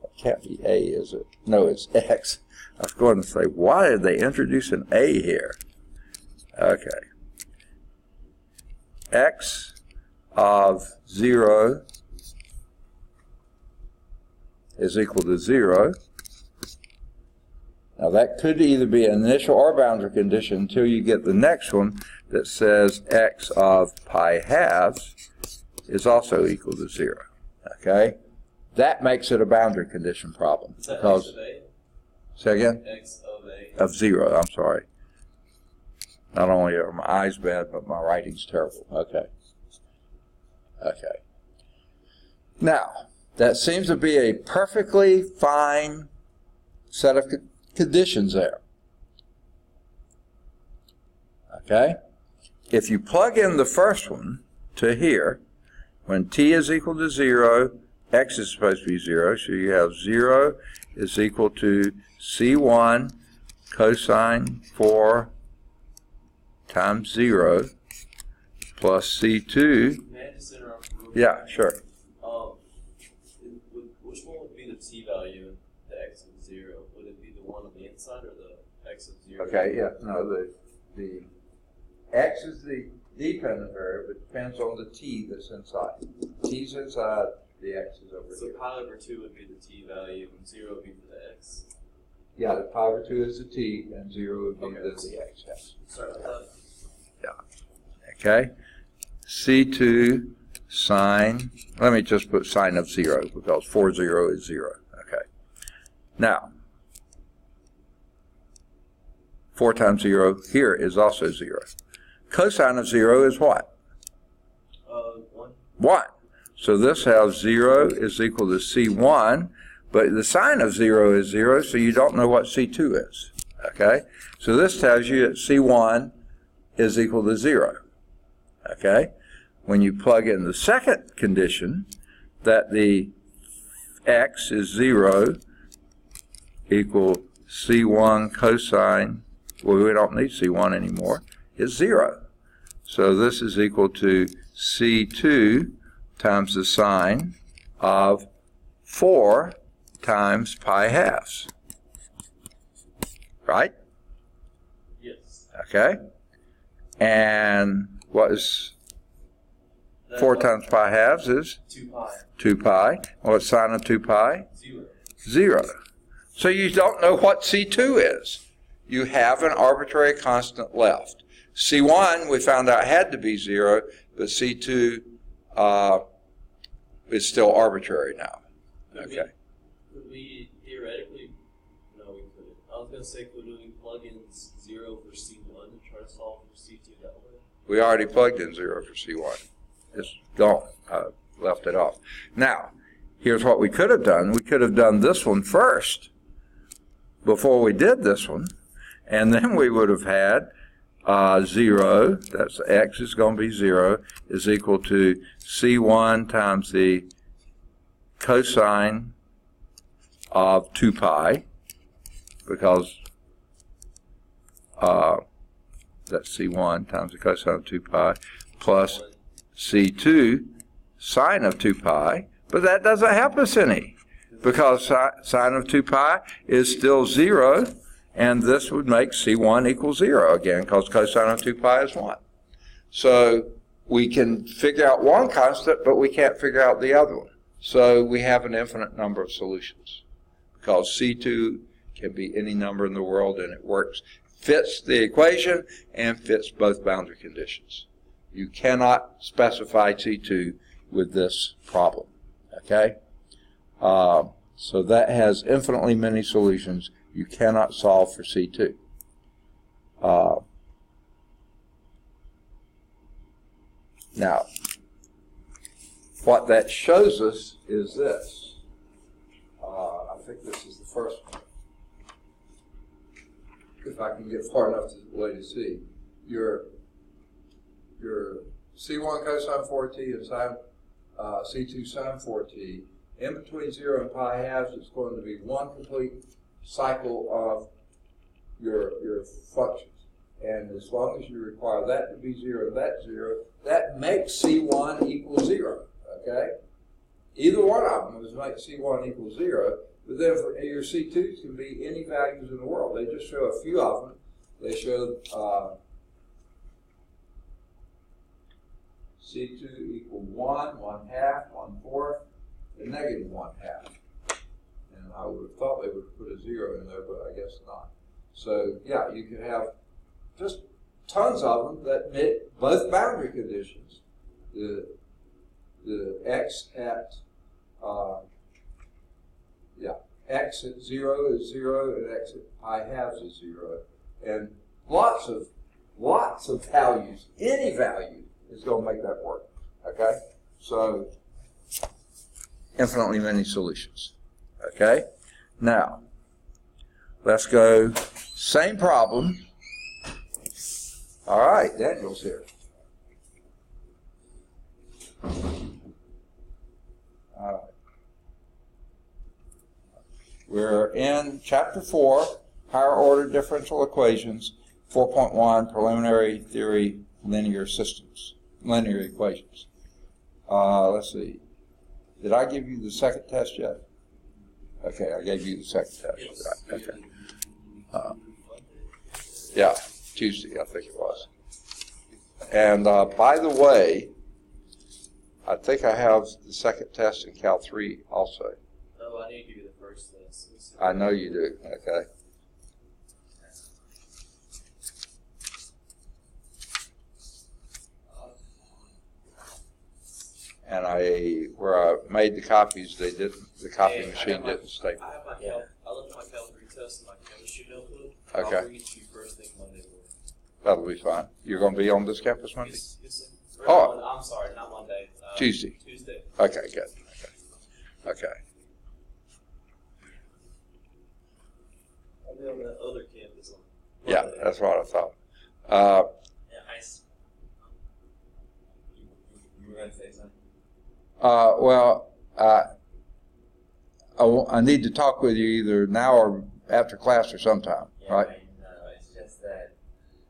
it can't be A, is it? No, it's X. I was going to say, why did they introduce an A here? Okay. X of 0 is equal to 0. Now that could either be an initial or boundary condition until you get the next one that says x of pi halves is also equal to 0. Okay? That makes it a boundary condition problem. Is that Because, x of a? say again? X of a. Of 0, I'm sorry. Not only are my eyes bad, but my writing's terrible. Okay. Okay. Now, that seems to be a perfectly fine set of conditions there. Okay? If you plug in the first one to here, when t is equal to 0, x is supposed to be 0, so you have 0 is equal to c1 cosine 4 times 0 plus c2. May I just interrupt real quick? Yeah, sure. Which one would be the t value and the x of 0? Would it be the one on the inside or the x of 0? Okay, yeah, no, the x is the dependent variable, but depends on the t that's inside. T's inside, the x is over So here. pi over 2 would be the t value and 0 would be for the x. Yeah, the pi over 2 is the t, and 0 would be Okay. the x. Yes. Sorry about that. Okay, c2 sine, let me just put sine of 0 because 4 0 is 0. Okay. Now, 4 times 0 here is also 0. Cosine of 0 is what? 1. 1. So this has 0 is equal to c1, but the sine of 0 is 0, so you don't know what c2 is. Okay? So this tells you that c1 is equal to 0. Okay? When you plug in the second condition, that the x is 0 equal c1 cosine, well, we don't need c1 anymore, is 0. So this is equal to c2 times the sine of 4 times pi halves. Right? Yes. Okay. And what is 4 times pi halves is? 2 pi. 2 pi. What's sine of 2 pi? 0. 0. So you don't know what C2 is. You have an arbitrary constant left. C1 we found out had to be 0, but C2 is still arbitrary now. Okay. Could we theoretically? No, we couldn't. I was going to say, could we plug in 0 for C1 and try to solve for C2 that way? We already plugged in 0 for C1. It's gone. I left it off. Now, here's what we could have done. We could have done this one first before we did this one, and then we would have had 0, that's x is going to be 0, is equal to C1 times the cosine of 2 pi, because that's C1 times the cosine of 2 pi, plus C2 sine of 2 pi, but that doesn't help us any, because sine of 2 pi is still 0, and this would make C1 equal 0 again, because cosine of 2 pi is 1. So we can figure out one constant, but we can't figure out the other one. So we have an infinite number of solutions, because C2 can be any number in the world, and it works, fits the equation, and fits both boundary conditions. You cannot specify C2 with this problem, okay? So that has infinitely many solutions. You cannot solve for C2. Now, what that shows us is this. I think this is the first one. If I can get far enough away to see. Your C1 cosine 4t and C2 sine 4t, in between 0 and pi halves, it's going to be one complete cycle of your functions. And as long as you require that to be 0 and that 0, that makes C1 equal 0, okay? Either one of them is make C1 equal 0, but then for your C2s can be any values in the world. They just show a few of them. They show C2 equal 1, 1/2, 1/4, and negative 1/2. And I would have thought they would have put a 0 in there, but I guess not. So yeah, you could have just tons of them that meet both boundary conditions. The x at x at 0 is 0, and x at pi halves is 0, and lots of values. Any value is going to make that work. Okay, so infinitely many solutions. Okay, now let's go same problem. All right, Daniel's here. All right. We're in Chapter 4, Higher Order Differential Equations, 4.1, Preliminary Theory, Linear Systems, Linear Equations. Let's see. Did I give you the second test yet? Okay, I gave you the second test. Right, okay. Yeah, Tuesday, I think it was. And by the way, I think I have the second test in Cal 3 also. Oh, I need to give you the first test. I know you do, okay. And where I made the copies, the copy machine didn't staple. I have my I looked at my Cal 3 test and my chemistry notebook. Okay. I'll bring it to you first thing Monday morning. That'll be fine. You're going to be on this campus Monday? Yes, sir. Oh. I'm sorry, not Monday. Tuesday. Tuesday. Okay, good. Okay. I'll be on the other campus on Yeah, Monday. that's what I thought. Yeah, you were going to say something? Well, I need to talk with you either now or after class or sometime, Yeah, right? No, it's just that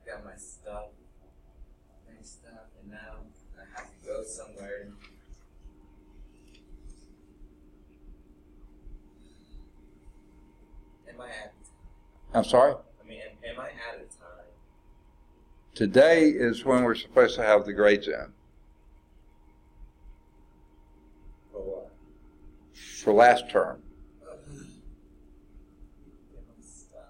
I got my stuff mixed up, and now I have to go somewhere. am I at? I'm sorry? I mean, am I at a time? Today is when we're supposed to have the grades in. For what? For last term. Get my stuff.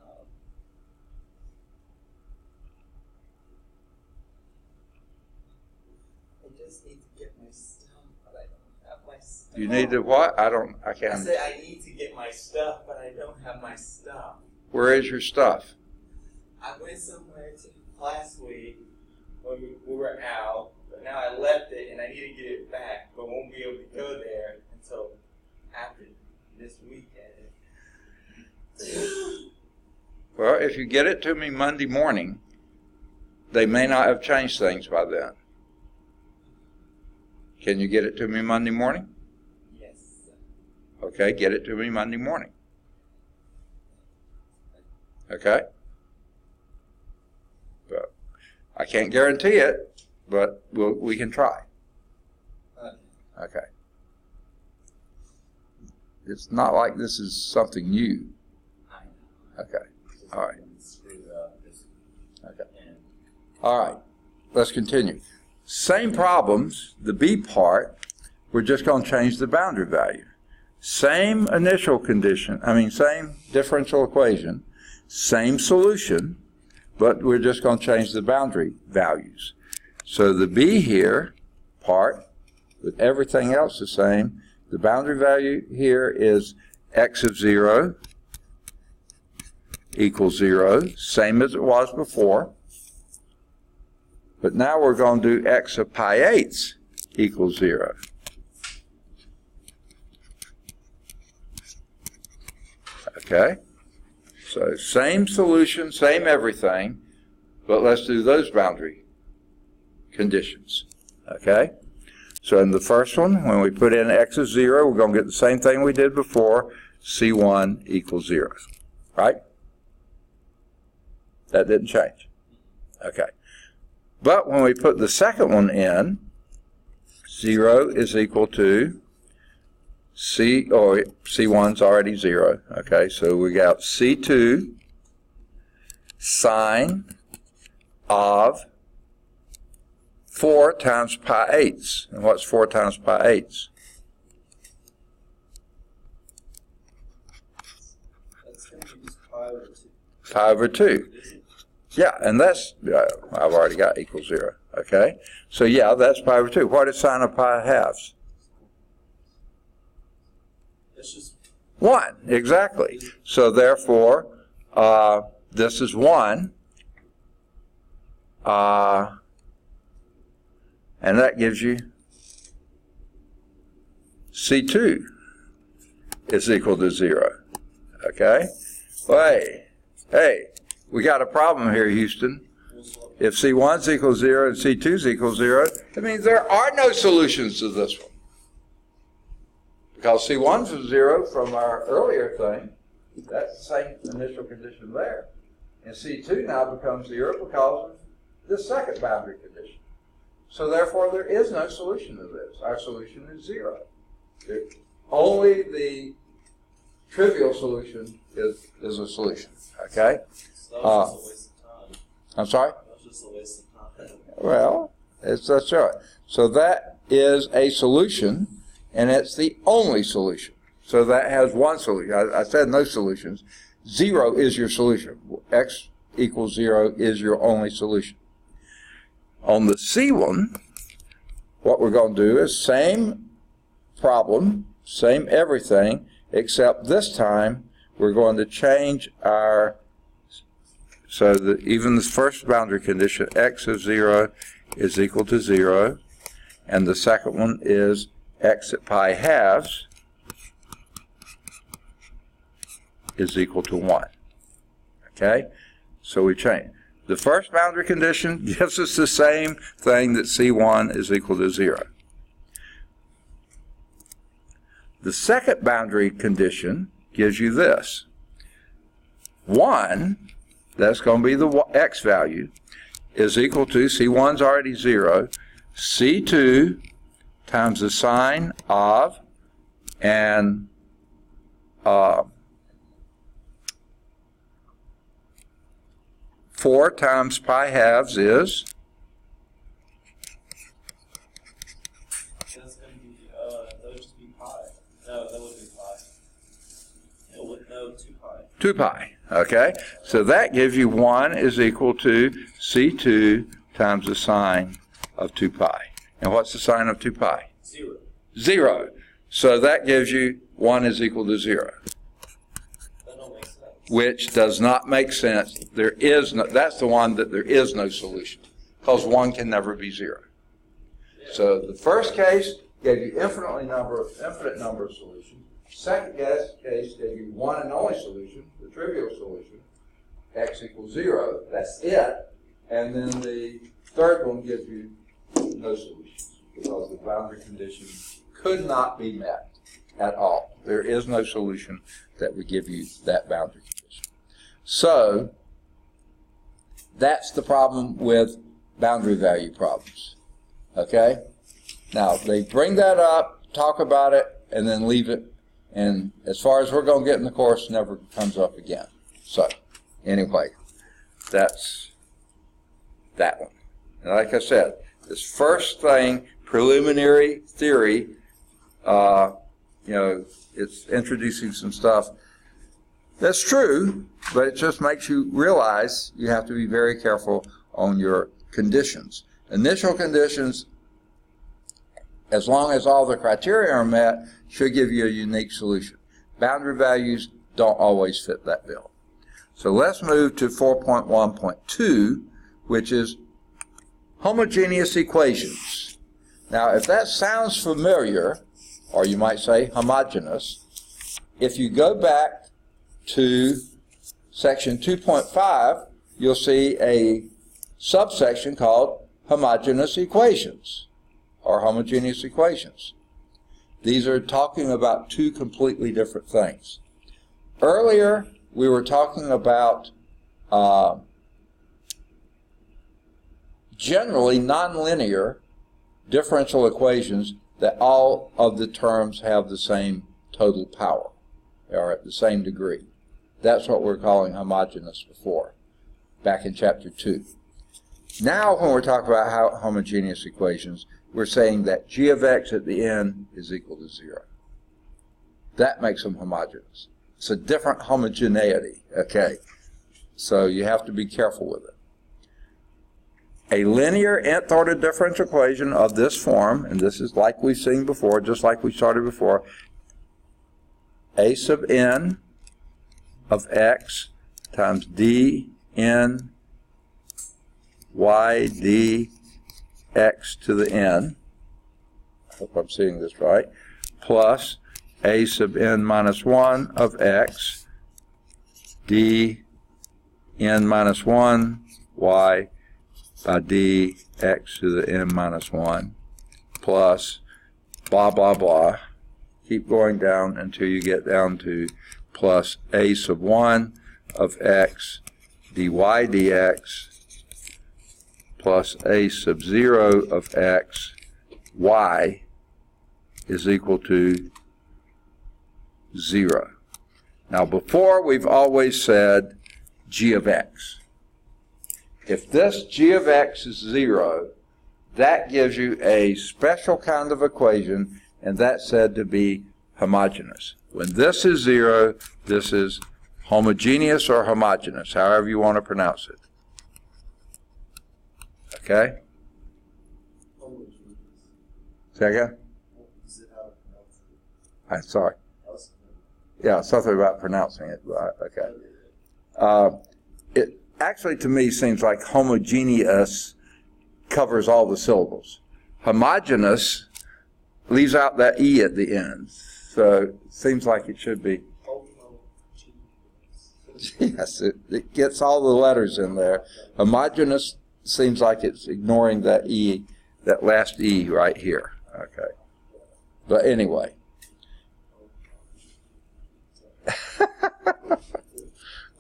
I just need to get my stuff, but I don't have my stuff. You need to what? I I can't. said I need to get my stuff, but I don't have my stuff. Where is your stuff? I went somewhere last week when we were out, but now I left it and I need to get it back, but won't be able to go there until after this weekend. Well, if you get it to me Monday morning, they may not have changed things by then. Can you get it to me Monday morning? Yes. Okay, get it to me Monday morning. Okay? But I can't guarantee it, but we can try. Okay. It's not like this is something new. Okay. All right. Okay. All right. Let's continue. Same problems, the B part, we're just going to change the boundary value. Same initial condition, same differential equation, same solution, but we're just going to change the boundary values. So the B here part, with everything else the same, the boundary value here is x of 0 equals 0, same as it was before. But now we're going to do x of pi eighths equals 0. Okay? So same solution, same everything, but let's do those boundary conditions. Okay? So in the first one, when we put in x is 0, we're going to get the same thing we did before, C1 equals 0. Right? That didn't change. Okay. But when we put the second one in, 0 is equal to C1's already 0. Okay, so we got C2 sine of 4 times pi eighths. And what's 4 times pi eighths? That's going to be just pi over 2. Pi over 2. Yeah, and that's, I've already got equals 0. Okay, so yeah, that's pi over 2. What is sine of pi halves? It's just 1, exactly. So therefore, this is 1. And that gives you C2 is equal to 0. Okay? Well, hey, we got a problem here, Houston. If C1 equals 0 and C2 equals 0, that means there are no solutions to this one. Because C1 is 0 from our earlier thing. That's the same initial condition there. And C2 now becomes 0 because of the second boundary condition. So therefore, there is no solution to this. Our solution is 0. Only the trivial solution is a solution. Okay? So that was just a waste of time. I'm sorry? That was just a waste of time. Well, that's right. So that is a solution, and it's the only solution. So that has one solution. I said no solutions. 0 is your solution. X equals 0 is your only solution. On the C one, what we're going to do is same problem, same everything, except this time we're going to change our, so that even the first boundary condition, x of 0 is equal to 0, and the second one is x at pi halves is equal to 1. Okay? So we change. The first boundary condition gives us the same thing, that C1 is equal to 0. The second boundary condition gives you this. 1, that's going to be the x value, is equal to, C1's already 0, C2 times the sine of, and 4 times pi halves is? That's going to be, that would just be pi. No, that wouldn't be pi. It would, no, 2 pi. 2 pi. Okay? So that gives you 1 is equal to C2 times the sine of 2 pi. And what's the sine of 2 pi? 0. 0. So that gives you 1 is equal to 0. That don't make sense. Which does not make sense. There is no, that's the one that there is no solution, because 1 can never be 0. Yeah. So the first case gave you infinite number of solutions. Second case gave you one and only solution, the trivial solution, x equals 0. That's it. And then the third one gives you no solutions, because the boundary condition could not be met at all. There is no solution that would give you that boundary condition. So that's the problem with boundary value problems. Okay? Now, they bring that up, talk about it, and then leave it. And as far as we're going to get in the course, never comes up again. So, anyway, that's that one. And like I said, this first thing, preliminary theory, it's introducing some stuff that's true, but it just makes you realize you have to be very careful on your conditions. Initial conditions, as long as all the criteria are met, should give you a unique solution. Boundary values don't always fit that bill. So let's move to 4.1.2, which is homogeneous equations. Now, if that sounds familiar, or you might say homogeneous, if you go back to section 2.5, you'll see a subsection called homogeneous equations, or homogeneous equations. These are talking about two completely different things. Earlier, we were talking about generally nonlinear differential equations that all of the terms have the same total power, or at the same degree. That's what we're calling homogeneous before, back in chapter 2. Now, when we're talking about how homogeneous equations, we're saying that g of x at the end is equal to 0. That makes them homogeneous. It's a different homogeneity, okay? So you have to be careful with it. A linear nth order differential equation of this form, and this is like we've seen before, just like we started before, a sub n of x times d n y d x to the n, I hope I'm seeing this right, plus a sub n minus 1 of x d n minus 1 y by dx to the n minus 1 plus blah, blah, blah. Keep going down until you get down to plus a sub 1 of x dy dx plus a sub 0 of x y is equal to 0. Now, before we've always said g of x. If this g of x is 0, that gives you a special kind of equation, and that's said to be homogeneous. When this is 0, this is homogeneous or homogeneous, however you want to pronounce it. Okay? Say again? I'm sorry. Yeah, something about pronouncing it. Okay. It actually, to me, seems like homogeneous covers all the syllables. Homogeneous leaves out that E at the end. So it seems like it should be. Yes, it gets all the letters in there. Homogeneous seems like it's ignoring that E, that last E right here. Okay. But anyway.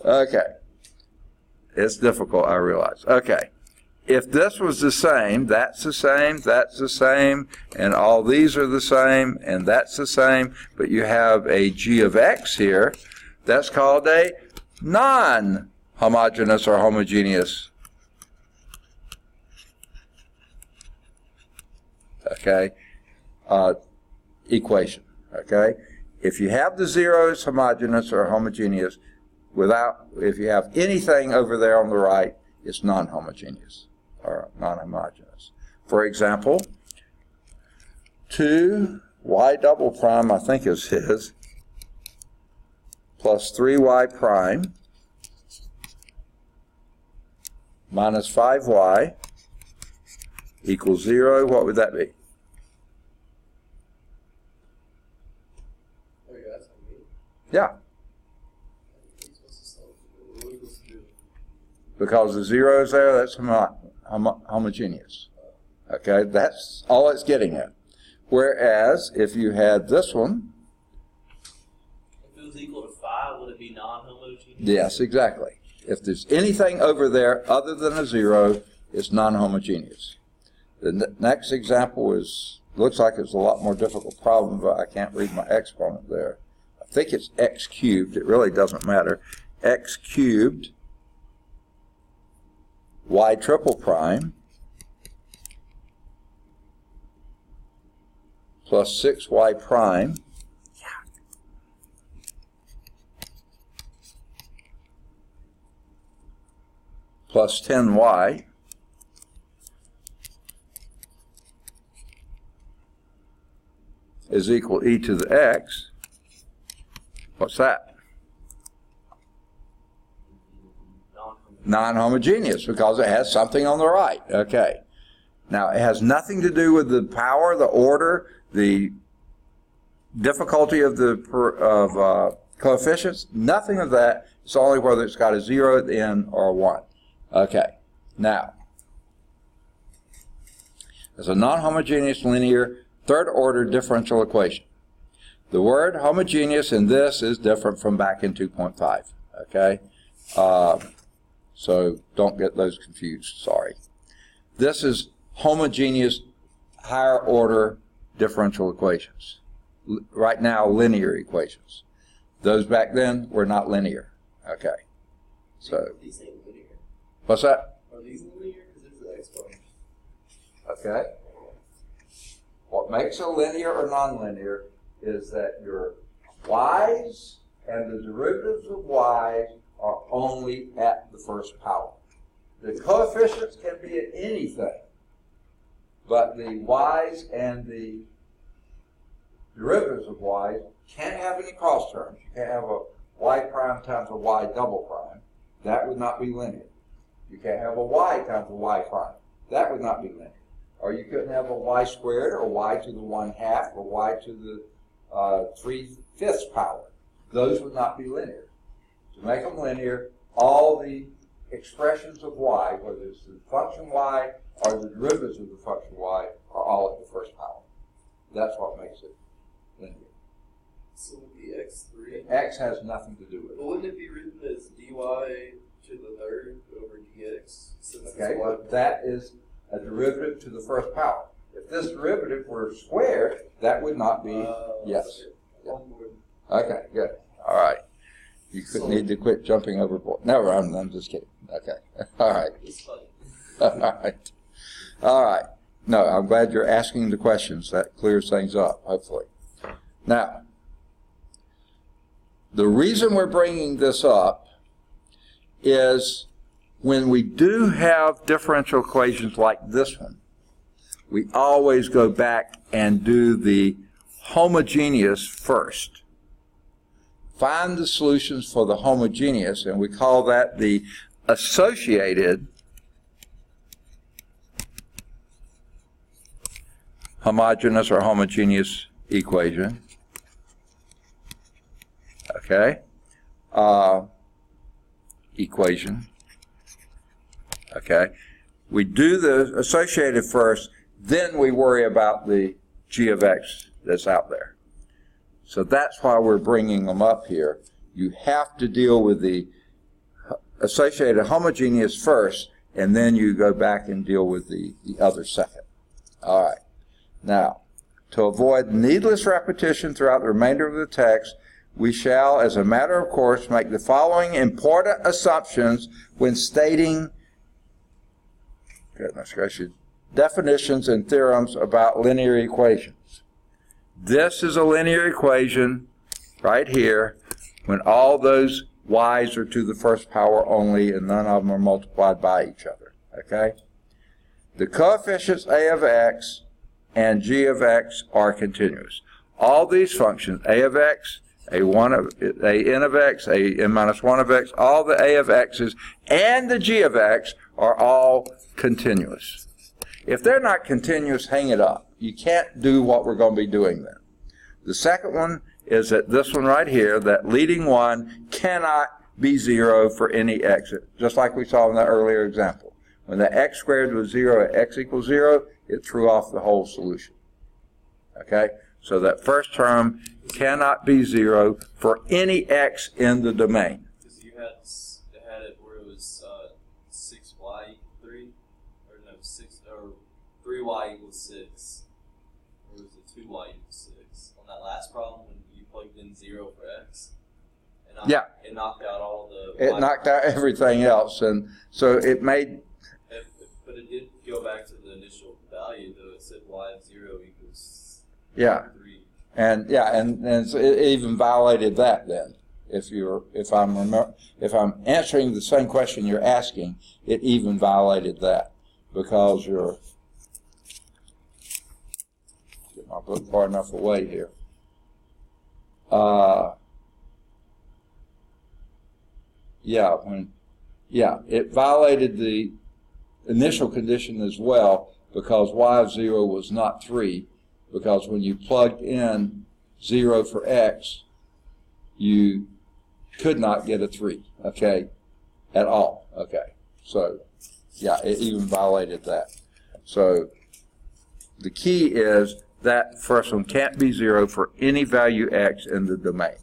Okay. It's difficult, I realize. Okay. If this was the same, that's the same, that's the same, and all these are the same, and that's the same, but you have a g of x here, that's called a non homogeneous or homogeneous, okay, equation, okay? If you have the zeros, homogeneous or homogeneous, if you have anything over there on the right, it's non-homogeneous or non-homogeneous. For example, 2y double prime, I think is his, plus 3y prime minus 5y equals 0. What would that be? Oh, yeah, that's what I mean. Yeah, What are we supposed to do? because the 0 is there, that's homogeneous. Okay, that's all it's getting at. Whereas if you had this one, If it was equal to 5, would it be non-homogeneous? yes, exactly. If there's anything over there other than a 0, it's non-homogeneous. The next example looks like it's a lot more difficult problem, but I can't read my exponent there. I think it's x cubed. It really doesn't matter. X cubed y triple prime plus 6y prime plus 10y is equal e to the x. What's that? Non-homogeneous, because it has something on the right. Okay. Now, it has nothing to do with the power, the order, the difficulty of the coefficients. Nothing of that. It's only whether it's got a 0 at the end or a 1. Okay. Now, it's a non-homogeneous linear third-order differential equation. The word homogeneous in this is different from back in 2.5. Okay? So don't get those confused. Sorry. This is homogeneous higher order differential equations. Right now, linear equations. Those back then were not linear. Okay. So, These ain't linear. what's that? Are these linear? Because there's the exponent. Okay. What makes a linear or nonlinear is that your y's and the derivatives of y's are only at the first power. The coefficients can be at anything, but the y's and the derivatives of y's can't have any cross terms. You can't have a y prime times a y double prime. That would not be linear. You can't have a y times a y prime. That would not be linear. Or you couldn't have a y squared or y to the 1/2 or y to the 3/5 power. Those would not be linear. To make them linear, all the expressions of y, whether it's the function y or the derivatives of the function y, are all at the first power. That's what makes it linear. So it would be x3. X has nothing to do with But it. wouldn't it be written as dy to the third over dx? Since Okay, it's but that is a derivative to the first power. If this derivative were squared, that would not be, yes. Okay. On board. Okay, good. All right. You could need to quit jumping overboard. No, I'm just kidding. Okay. All right. It's funny. All right. All right. No, I'm glad you're asking the questions. That clears things up, hopefully. Now, the reason we're bringing this up is when we do have differential equations like this one, we always go back and do the homogeneous first. Find the solutions for the homogeneous, and we call that the associated homogeneous or homogeneous equation. Okay? Equation. Okay? We do the associated first, then we worry about the g of x that's out there. So that's why we're bringing them up here. You have to deal with the associated homogeneous first, and then you go back and deal with the other second. All right. Now, to avoid needless repetition throughout the remainder of the text, we shall, as a matter of course, make the following important assumptions when stating, goodness gracious, definitions and theorems about linear equations. This is a linear equation right here when all those y's are to the first power only and none of them are multiplied by each other. Okay? The coefficients a of x and g of x are continuous. All these functions, a of x, a n of x, a n minus 1 of x, all the a of x's and the g of x are all continuous. If they're not continuous, hang it up. You can't do what we're going to be doing then. The second one is that this one right here, that leading one cannot be 0 for any x, just like we saw in the earlier example. When the x squared was 0 at x equals 0, it threw off the whole solution. Okay? So that first term cannot be 0 for any x in the domain. Because you had it where it was 6y equals 3, or no, 3y equals 6, or was it 2y equals 6? On that last problem, when you plugged in 0 for x, it knocked out all the. It knocked out everything else, and so it made. But it did go back to the initial value, though. It said y of 0 equals 3. And so it even violated that then. If I'm answering the same question you're asking, it even violated that because you're. Get my book far enough away here. It violated the initial condition as well because y of 0 was not 3, because when you plugged in 0 for x, you could not get a 3, okay, at all, okay. So, it even violated that. So, the key is that first one can't be 0 for any value x in the domain,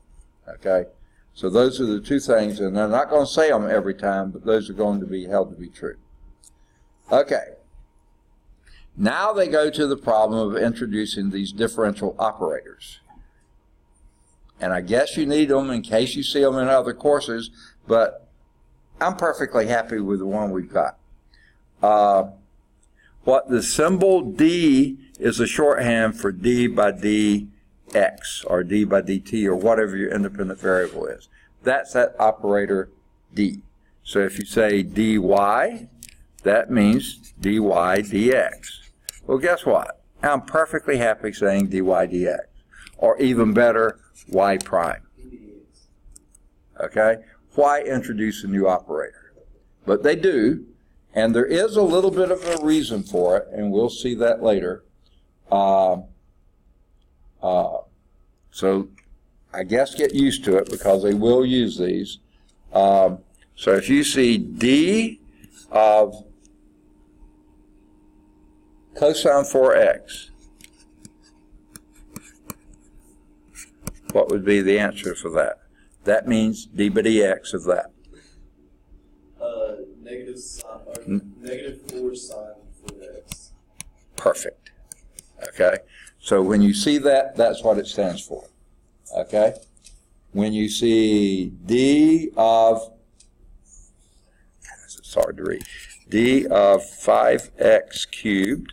okay. So those are the two things, and I'm not going to say them every time, but those are going to be held to be true. Okay. Now they go to the problem of introducing these differential operators. And I guess you need them in case you see them in other courses, but I'm perfectly happy with the one we've got. What the symbol D is a shorthand for d by dx, or d by dt, or whatever your independent variable is. That's that operator d. So if you say dy, that means dy dx. Well, guess what? I'm perfectly happy saying dy dx. Or even better, y prime. Okay? Why introduce a new operator? But they do, and there is a little bit of a reason for it, and we'll see that later. So I guess get used to it because they will use these. So if you see d of cosine 4x, what would be the answer for that? That means d by dx of that. Negative 4 sine 4x. Perfect. Okay? So when you see that, that's what it stands for. Okay? When you see d of, it's hard to read, d of 5x cubed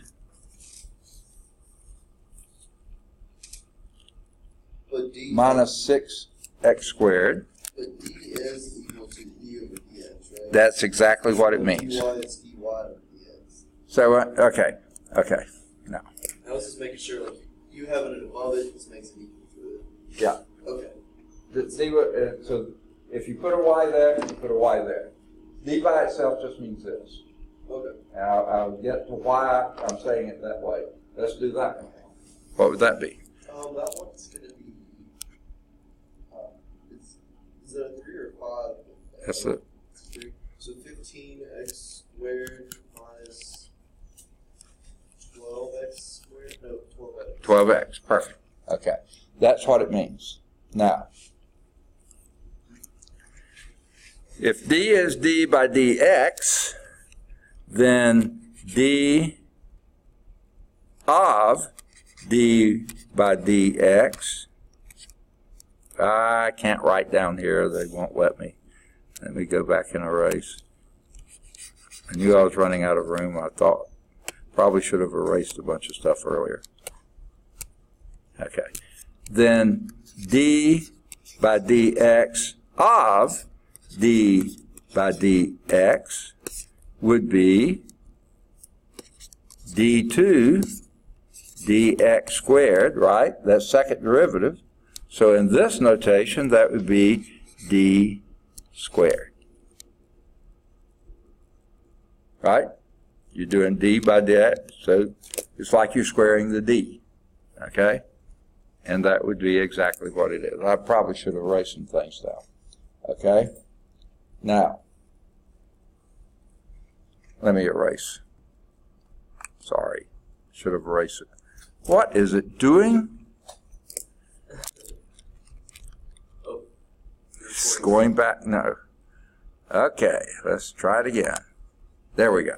minus 6x squared. But d is equal to d over dx, right? That's exactly what it means. dy is dy over dx. So, okay. No. I was just making sure, like, you having it above it just makes it equal to it. Yeah. Okay. So if you put a y there, you put a y there. D by itself just means this. Okay. Now, I'll get to why I'm saying it that way. Let's do that one. What would that be? That one's going to be, is that a 3 or 5? That's it. 3. So 15x squared minus 12x squared? No, 12x. 12x. Perfect. Okay. That's what it means. Now, if d is d by dx, then d of d by dx, I can't write down here. They won't let me. Let me go back and erase. I knew I was running out of room. I thought probably should have erased a bunch of stuff earlier. Okay. Then d by dx of d by dx would be d2 dx squared, right? That's second derivative. So in this notation, that would be d squared. Right? You're doing d by dx, so it's like you're squaring the d. Okay? And that would be exactly what it is. I probably should have erased some things down. Okay? Now, let me erase. Sorry. Should have erased it. What is it doing? Oh, It's going back. No. Okay, let's try it again. There we go.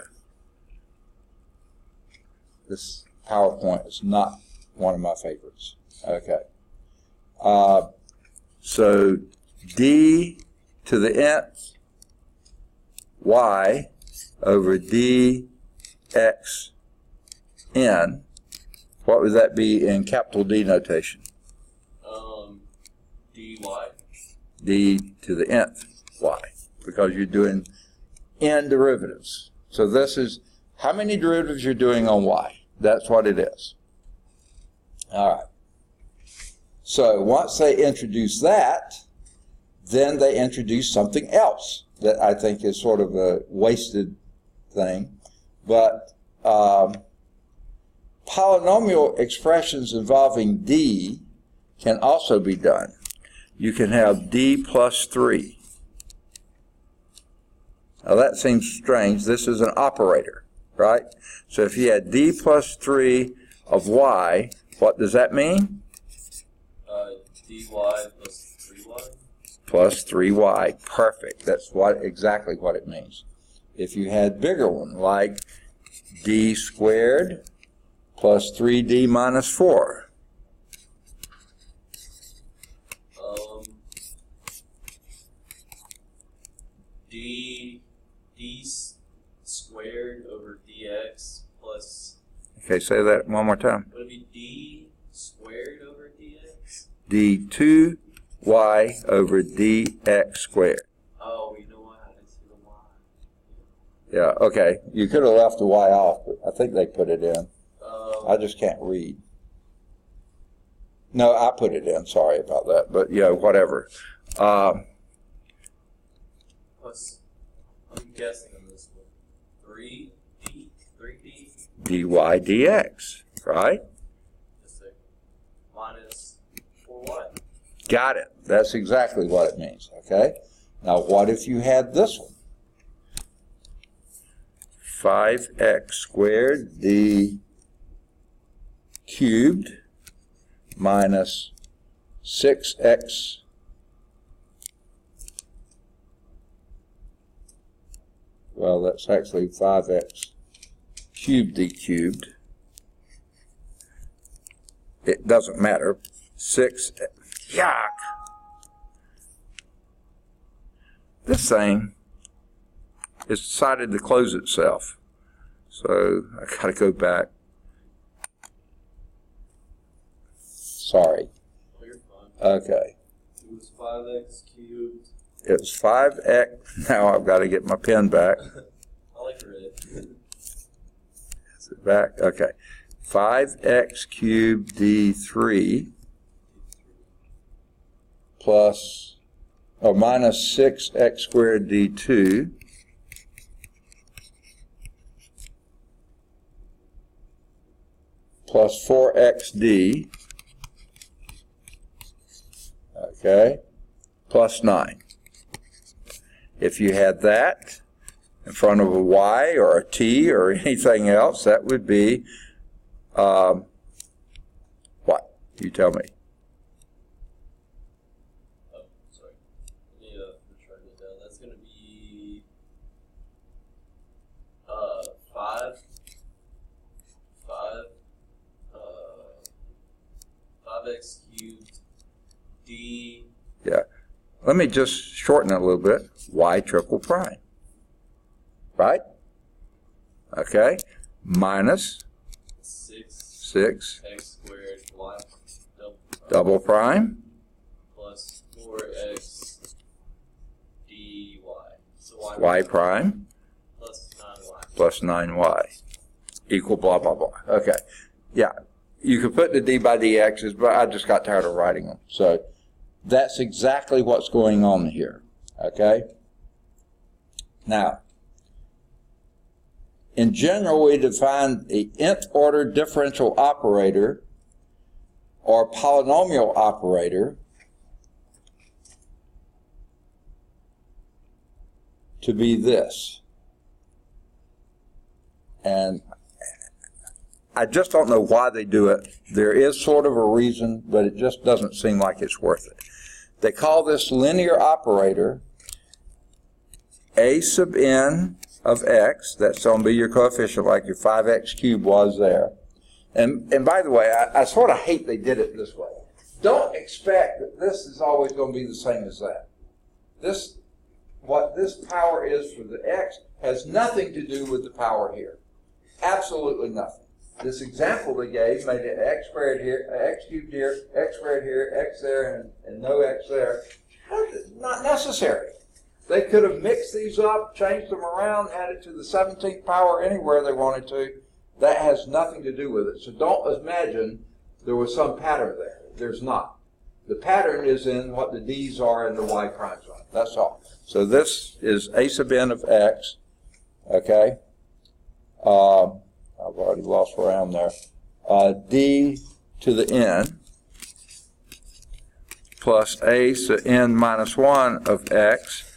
This PowerPoint is not one of my favorites. Okay. So d to the nth y over dx n, what would that be in capital D notation? dy. D to the nth y, because you're doing n derivatives. So this is how many derivatives you're doing on y. That's what it is. All right. So once they introduce that, then they introduce something else that I think is sort of a wasted thing. But polynomial expressions involving d can also be done. You can have d plus 3. Now that seems strange. This is an operator, right? So if you had d plus 3 of y, what does that mean? dy plus 3y. Plus 3y. Perfect. That's exactly what it means. If you had bigger one, like d squared plus 3d minus 4. D squared over dx plus. Okay, say that one more time. Would it be d squared over dx? d2y over dx squared. Oh, you know what? I see the y. Yeah, okay. You could have left the y off, but I think they put it in. I just can't read. No, I put it in. Sorry about that. But, yeah, whatever. Plus, I'm guessing on this one. 3d. dy dx, right? Just a minus 4y. Got it. That's exactly what it means, okay? Now, what if you had this one? 5x squared d cubed minus 6x well, that's actually 5x cubed d cubed. It doesn't matter. 6, yuck! This thing has decided to close itself. So I gotta go back. Sorry. Oh, you're fine. Okay. It was 5x cubed. It's 5x. Now I've got to get my pen back. I like red. Is it back? Okay. 5x cubed d3 plus, or minus 6x squared d2 plus 4xd, okay, plus 9. If you had that in front of a y or a t or anything else, that would be, what? You tell me. Oh, sorry. Let me try it down. That's going to be 5x cubed d let me just shorten it a little bit, y triple prime, right? Okay, minus 6 6 x squared y double prime plus 4x dy. So y prime plus 9y. plus 9y equal blah, blah, blah. Okay, yeah, you could put the d by dx's, but I just got tired of writing them. So that's exactly what's going on here, okay? Now, in general, we define the nth order differential operator or polynomial operator to be this. And I just don't know why they do it. There is sort of a reason, but it just doesn't seem like it's worth it. They call this linear operator a sub n of x. That's going to be your coefficient, like your 5x cubed was there. And by the way, I sort of hate they did it this way. Don't expect that this is always going to be the same as that. What this power is for the x has nothing to do with the power here. Absolutely nothing. This example they gave made it x squared here, x cubed here, x squared here, x there, and no x there. Not necessary. They could have mixed these up, changed them around, had it to the 17th power anywhere they wanted to. That has nothing to do with it. So don't imagine there was some pattern there. There's not. The pattern is in what the d's are and the y primes are. That's all. So this is a sub n of x, okay? I've already lost where I am there. D to the n plus a sub n minus 1 of x,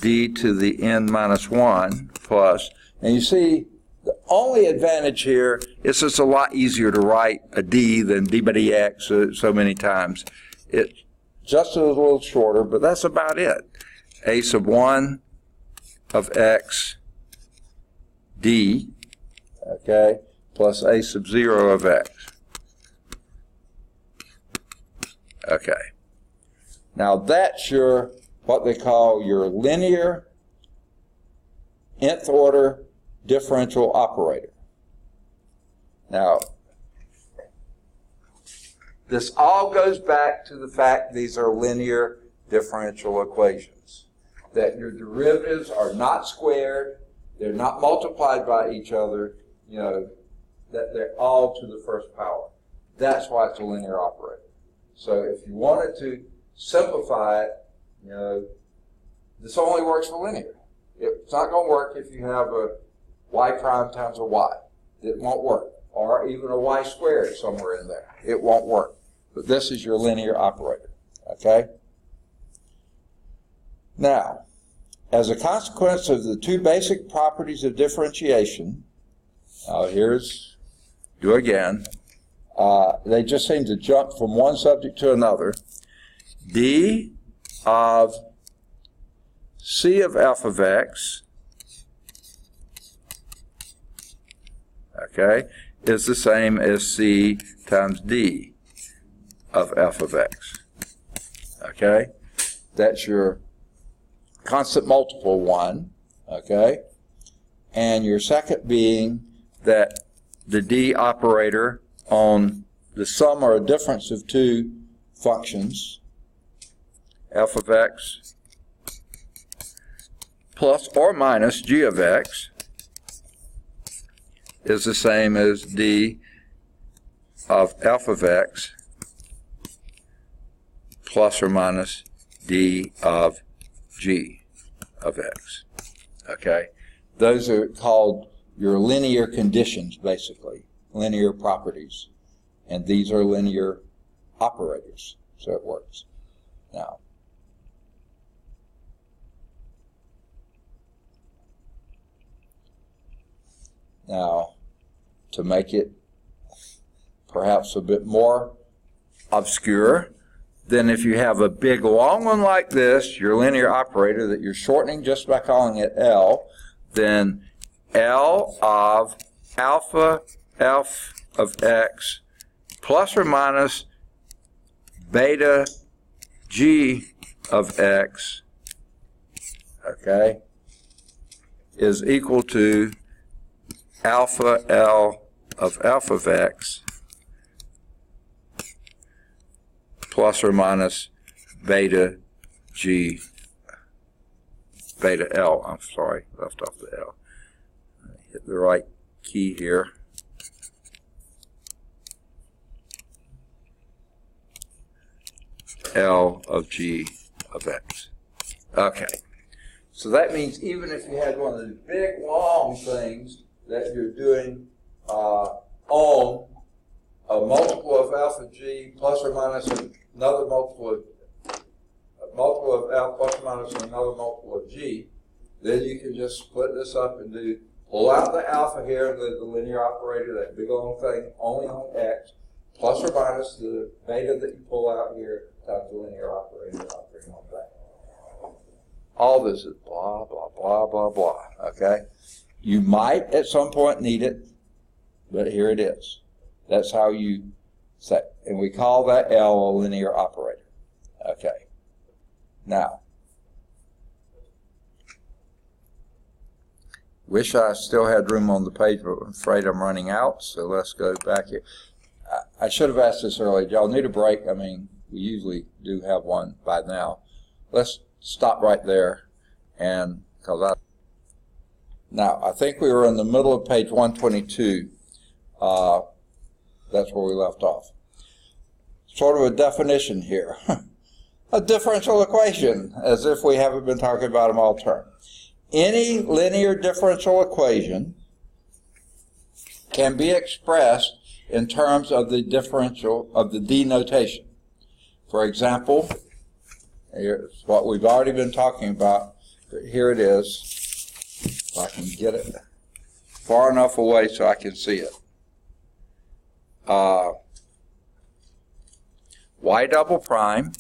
d to the n minus 1 plus, and you see the only advantage here is it's a lot easier to write a d than d by dx so many times. It's just a little shorter, but that's about it. A sub 1 of x d, okay, plus a sub 0 of x. Okay. Now that's your, what they call your linear nth order differential operator. Now, this all goes back to the fact these are linear differential equations. That your derivatives are not squared, they're not multiplied by each other, you know, that they're all to the first power. That's why it's a linear operator. So if you wanted to simplify it, you know, this only works for linear. It's not going to work if you have a y prime times a y. It won't work. Or even a y squared somewhere in there. It won't work. But this is your linear operator. Okay? Now, as a consequence of the two basic properties of differentiation, do again, they just seem to jump from one subject to another. D of C of f of x, okay, is the same as C times D of f of x. Okay? That's your constant multiple one, okay? And your second being that the D operator on the sum or a difference of two functions, f of x plus or minus g of x, is the same as d of f of x plus or minus d of g of x. Okay? Those are called your linear conditions, basically, linear properties. And these are linear operators, so it works. Now, to make it perhaps a bit more obscure, then if you have a big long one like this, your linear operator that you're shortening just by calling it L, then L of alpha f of x plus or minus beta g of x, okay, is equal to alpha L of alpha of x plus or minus beta G, beta L, I'm sorry, left off the L. Hit the right key here. L of G of x. Okay. So that means even if you had one of the big, long things that you're doing on a multiple of alpha G plus or minus another multiple of L plus or minus another multiple of G, then you can just split this up and pull out the alpha here, the linear operator, that big long thing, only on x, plus or minus the beta that you pull out here times the linear operator operating on that. All this is blah, blah, blah, blah, blah, okay? You might at some point need it, but here it is. That's how you say, and we call that L a linear operator, okay? Now, wish I still had room on the page, but I'm afraid I'm running out, so let's go back here. I should have asked this earlier. Y'all need a break? I mean, we usually do have one by now. Let's stop right there, and now I think we were in the middle of page 122. That's where we left off. Sort of a definition here. A differential equation, as if we haven't been talking about them all term. Any linear differential equation can be expressed in terms of the differential of the D notation. For example, here's what we've already been talking about. Here it is. If I can get it far enough away so I can see it. Y double prime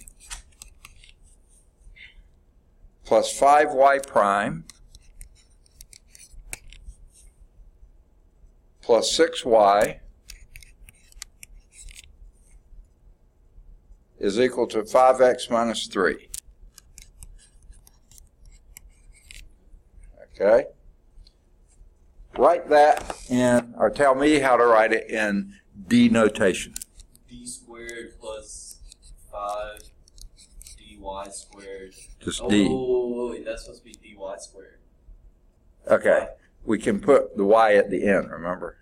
plus 5y prime plus 6y is equal to 5x minus 3. Okay? Write that in, or tell me how to write it in D notation. D squared plus 5dy squared. Just D. Oh, wait, that's supposed to be dy squared. Okay. We can put the y at the end, remember?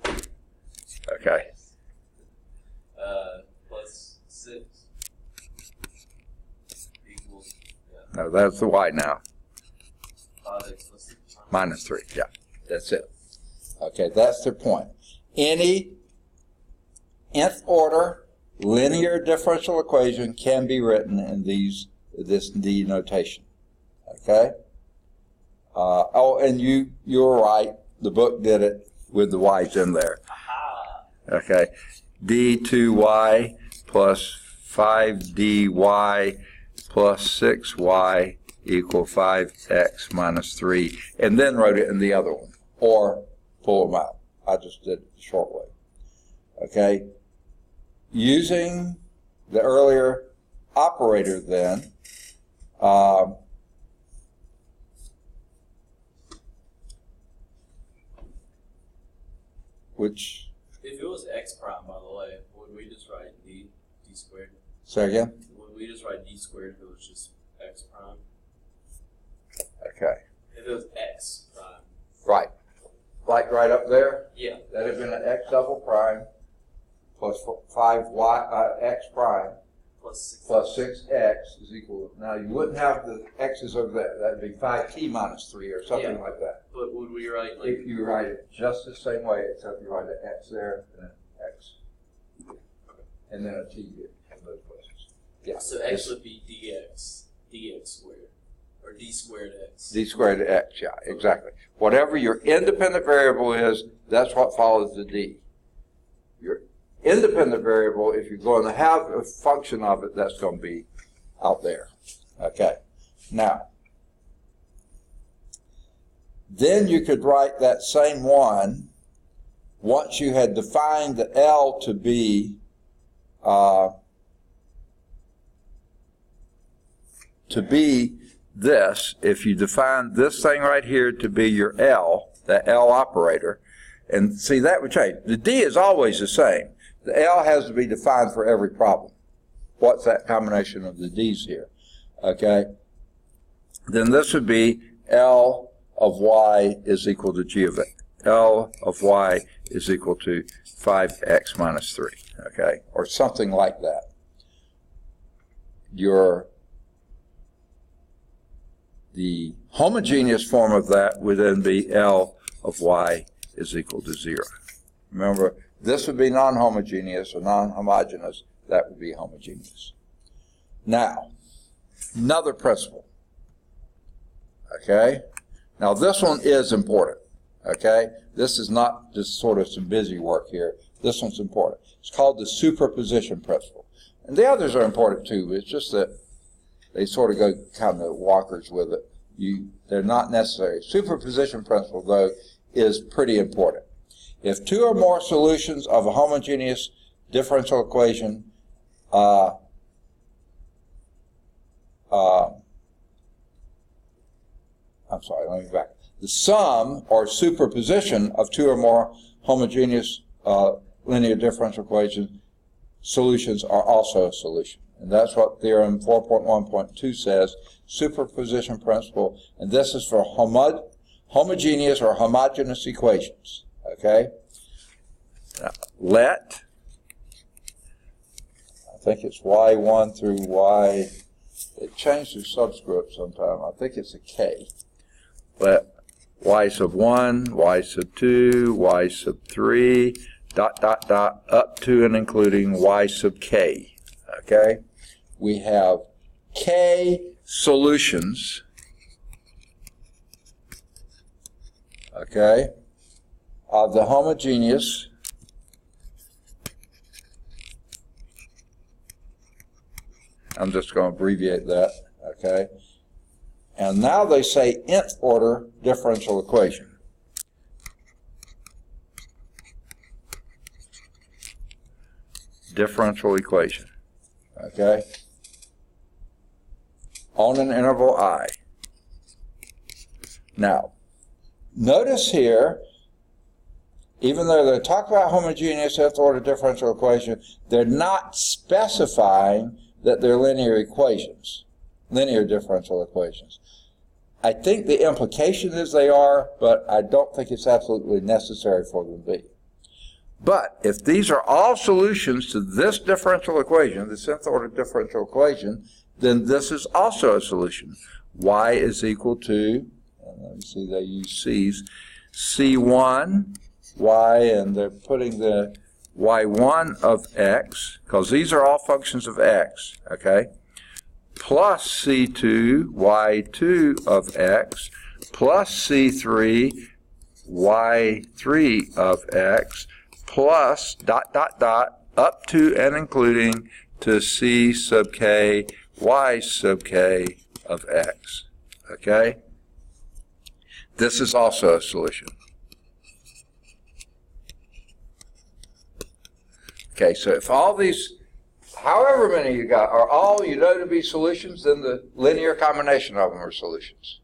Okay. Plus 6 equals, No, that's the y now. 5x plus 6. Minus 3, yeah. That's it. Okay, that's the point. Any nth order linear differential equation can be written in this D notation. Okay? Oh, and you were right. The book did it with the y's in there. Aha! Okay? D2y plus 5dy plus 6y equal 5x minus 3, and then wrote it in the other one, or pull them out. I just did it the short way. Okay? Using the earlier operator then, which... If it was x prime, by the way, would we just write d squared? Say again? Would we just write d squared if it was just x prime? Okay. If it was x prime. Right. Like right up there? Yeah. That had been an x double prime plus 5y x prime Plus 6. plus 6x is equal. Now you wouldn't have the x's over there. That'd be 5t minus 3 or something Yeah. like that. But would we write like... If you write it just the same way, except you write an x there and an x, and then a t here in both places. Yeah. So x would be dx squared. Or d squared x. D squared x, yeah, exactly. Whatever your independent variable is, that's what follows the d. Your independent variable, if you're going to have a function of it, that's going to be out there. Okay. Now, then you could write that same one once you had defined the L to be to be this, if you define this thing right here to be your L, that L operator, and see that would change. The D is always the same. The L has to be defined for every problem. What's that combination of the D's here? Okay? Then this would be L of Y is equal to G of X. L of Y is equal to 5X minus 3. Okay? Or something like that. The homogeneous form of that would then be L of Y is equal to 0. Remember, this would be non-homogeneous or non-homogeneous. That would be homogeneous. Now, another principle. Okay? Now, this one is important. Okay? This is not just sort of some busy work here. This one's important. It's called the superposition principle. And the others are important too. It's just that they sort of go kind of walkers with it. They're not necessary. Superposition principle, though, is pretty important. If two or more solutions of a homogeneous differential equation I'm sorry, let me back. The sum or superposition of two or more homogeneous linear differential equation solutions are also a solution. And that's what theorem 4.1.2 says, superposition principle, and this is for homogeneous or homogeneous equations. Okay? Now, let, I think it's Y1 through Y, it changed to subscript sometime, I think it's a K. Let Y sub 1, Y sub 2, Y sub 3, up to and including Y sub K. Okay? We have K solutions, okay, of the homogeneous I'm just going to abbreviate that, okay? And now they say nth order differential equation. Differential equation, okay? On an interval I. Now, notice here, even though they talk about homogeneous nth order differential equation, they're not specifying that they're linear equations, linear differential equations. I think the implication is they are, but I don't think it's absolutely necessary for them to be. But if these are all solutions to this differential equation, the nth order differential equation, then this is also a solution. Y is equal to, let me see, they use C's, C1, Y, and they're putting the Y1 of X, because these are all functions of X, okay, plus C2, Y2 of X, plus C3, Y3 of X, plus up to and including to C sub K, Y sub K of X, okay? This is also a solution. Okay, so if all these, however many you got, are all you know to be solutions, then the linear combination of them are solutions.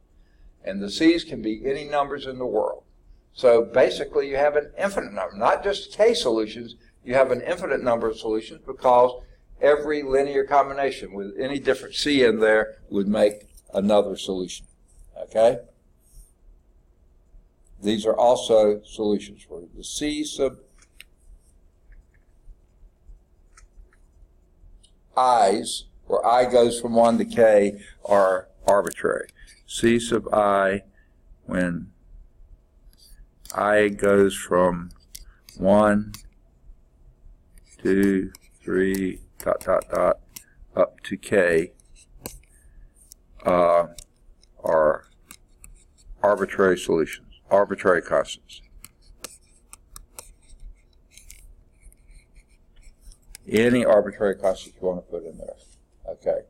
And the C's can be any numbers in the world. So basically you have an infinite number, not just K solutions, you have an infinite number of solutions because every linear combination with any different C in there would make another solution. Okay? These are also solutions for the C sub I's, where I goes from 1 to K, are arbitrary. C sub I, when I goes from 1, 2, 3, ... up to K, are arbitrary solutions, arbitrary constants. Any arbitrary constant you want to put in there, okay?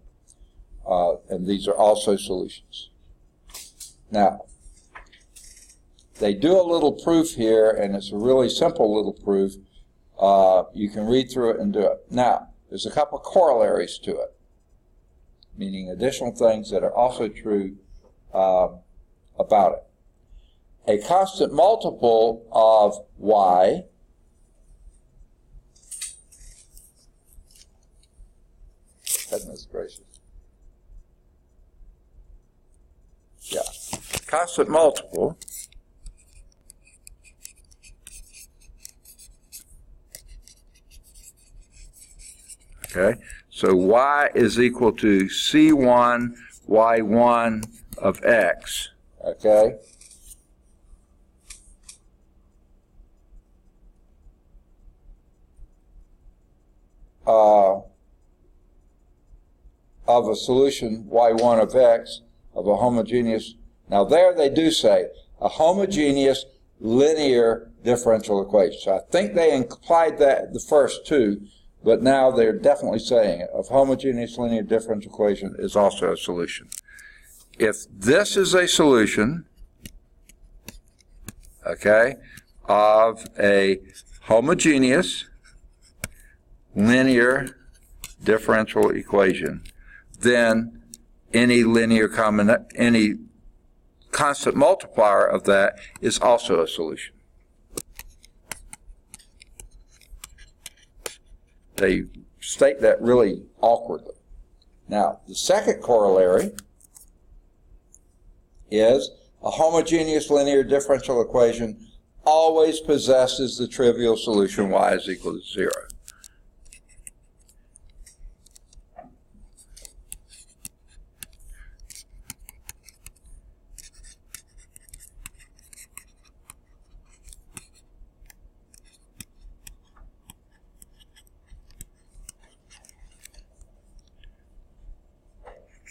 And these are also solutions. Now, they do a little proof here, and it's a really simple little proof. You can read through it and do it. Now, there's a couple corollaries to it. meaning additional things that are also true about it. A constant multiple of y goodness gracious. Yeah. Constant multiple okay, so y is equal to C1 y1 of x, okay? Of a solution y1 of x of a homogeneous, now there they do say a homogeneous linear differential equation. So I think they implied that the first two, but now they're definitely saying it. A homogeneous linear differential equation is also a solution. If this is a solution, okay, of a homogeneous linear differential equation, then any constant multiplier of that is also a solution. They state that really awkwardly. Now, the second corollary is a homogeneous linear differential equation always possesses the trivial solution y is equal to 0.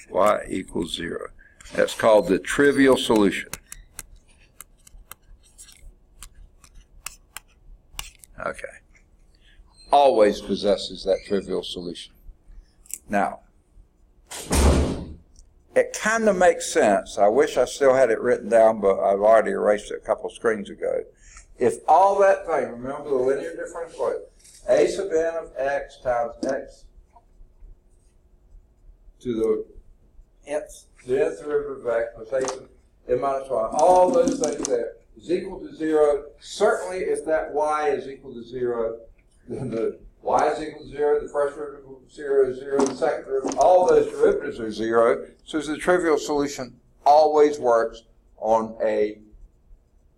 Y equals 0. That's called the trivial solution. Okay. Always possesses that trivial solution. Now, it kind of makes sense. I wish I still had it written down, but I've already erased it a couple screens ago. If all that thing, remember the linear differential equation, a sub n of x times x to the nth derivative of x plus a sub n minus 1, all those things there is equal to 0. Certainly if that y is equal to 0, then the y is equal to 0, the first derivative of 0 is 0, the second derivative, all those derivatives are 0. So the trivial solution always works on a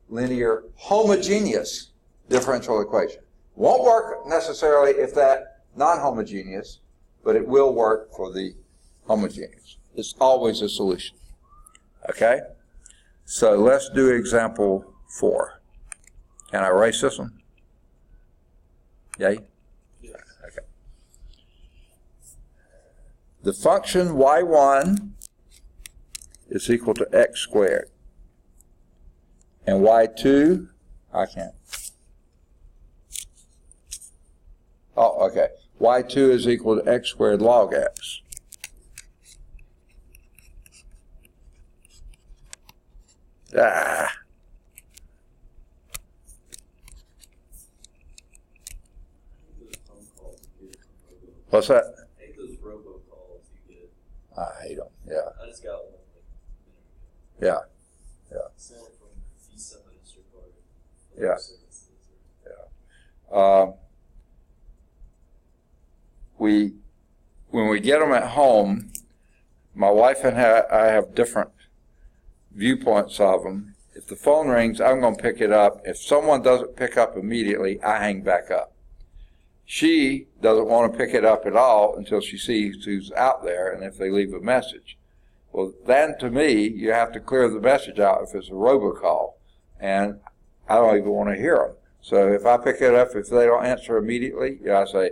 linear homogeneous differential equation. Won't work necessarily if that non-homogeneous, but it will work for the homogeneous. It's always a solution. Okay? So let's do example 4. Can I erase this one? Yay? Yes. Okay. The function y1 is equal to x squared. And y2, I can't. Oh, okay. y2 is equal to x squared log x. Ah. What's that? I hate those robocalls you get. I hate them, yeah. I just got one. Yeah. Sent from Visa Minister Card. Yeah. When we get them at home, my wife and I have different viewpoints of them. If the phone rings, I'm going to pick it up. If someone doesn't pick up immediately, I hang back up. She doesn't want to pick it up at all until she sees who's out there and if they leave a message. Well, then to me, you have to clear the message out if it's a robocall, and I don't even want to hear them. So if I pick it up, if they don't answer immediately, I say,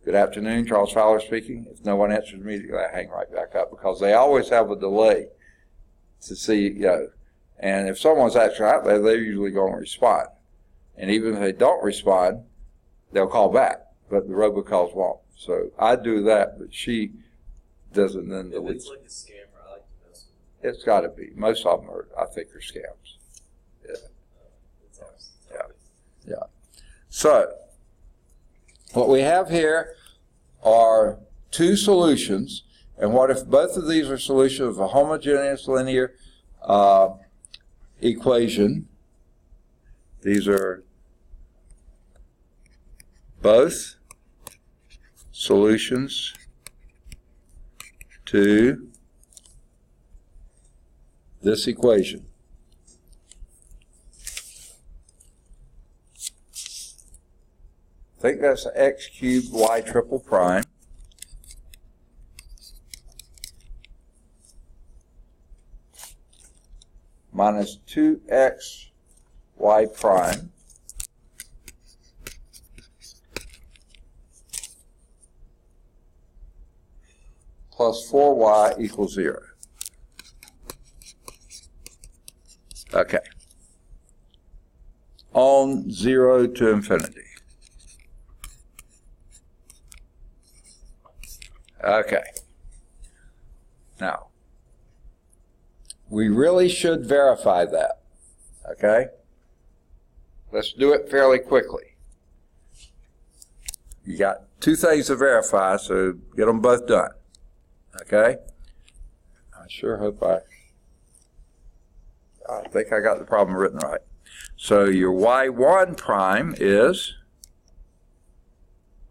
"Good afternoon, Charles Fowler speaking." If no one answers immediately, I hang right back up because they always have a delay to see, and if someone's actually out there, they're usually going to respond. And even if they don't respond, they'll call back, but the robocalls won't. So I do that, but she doesn't then If delete. it's like a scammer, I like to mess with it. It's got to be. Most of them are, I think, are scams. It's awesome. Yeah. So what we have here are two solutions, And what if both of these are solutions of a homogeneous linear equation? These are both solutions to this equation. I think that's x cubed y triple prime minus 2x y prime plus 4y equals 0. Okay. On 0 to infinity. Okay. Now, we really should verify that. Okay? Let's do it fairly quickly. You got two things to verify, so get them both done. Okay? I sure hope I think I got the problem written right. So your y1 prime is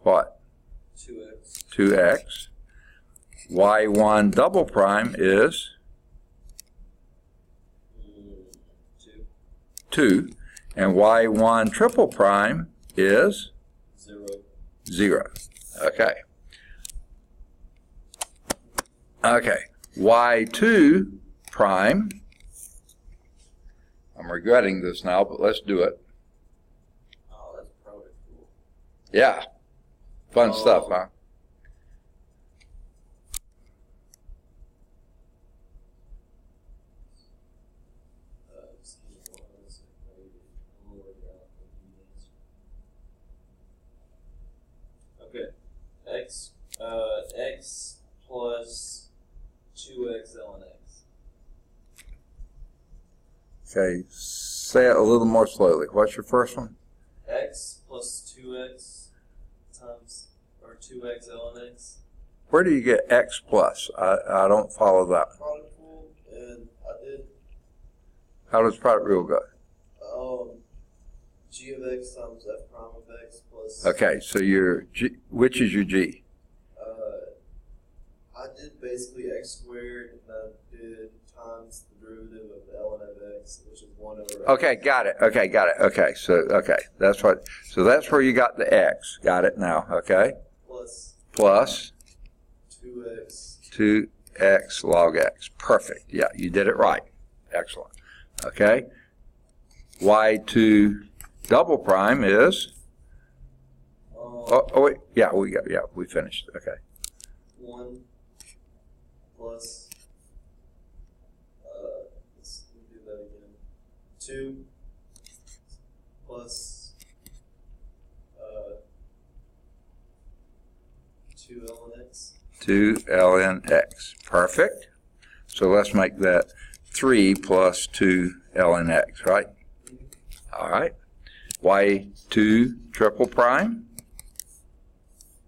what? 2x. 2x. y1 double prime is 2. And y1 triple prime is 0. Okay. Okay. y2 prime, I'm regretting this now, but let's do it. Oh, that's probably cool. Yeah. Fun stuff, huh? Okay. X plus 2x ln x. Okay. Say it a little more slowly. What's your first one? X plus 2x times, or 2x ln x. Where do you get x plus? I don't follow that. Product rule, and I did How does product rule go? g of x times f prime of x plus. Okay, so your g, which is your g? I did basically x squared, and I did times the derivative of ln of x, which is 1 over x. Okay, got it. Okay, got it. Okay, so that's what. So that's where you got the x. Got it now. Okay. Plus 2x log x. Perfect. Yeah, you did it right. Excellent. Okay. y2 double prime is. Oh wait. Yeah, we finished. Okay. 1 plus. Let's do that again. 2 plus 2 ln x. 2 ln x. Perfect. So let's make that 3 plus 2 ln x, right? All right. y2 triple prime.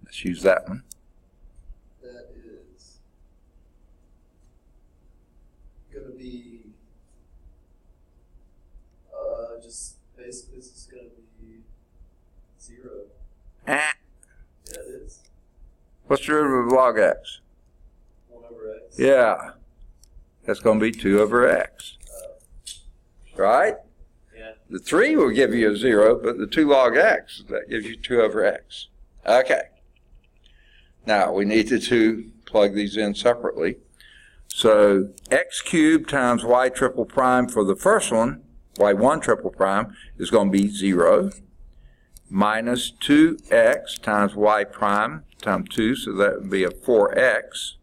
Let's use that one. That is going to be just basically this is going to be 0. Yeah, it is. What's the derivative of log x? 1 over x. Yeah. That's going to be 2 over x. Right? Yeah. The 3 will give you a 0, but the 2 log x, that gives you 2 over x. Okay. Now, we need to plug these in separately. So, x cubed times y triple prime for the first one, y1 triple prime, is going to be 0, minus 2x times y prime times 2, so that would be a 4x.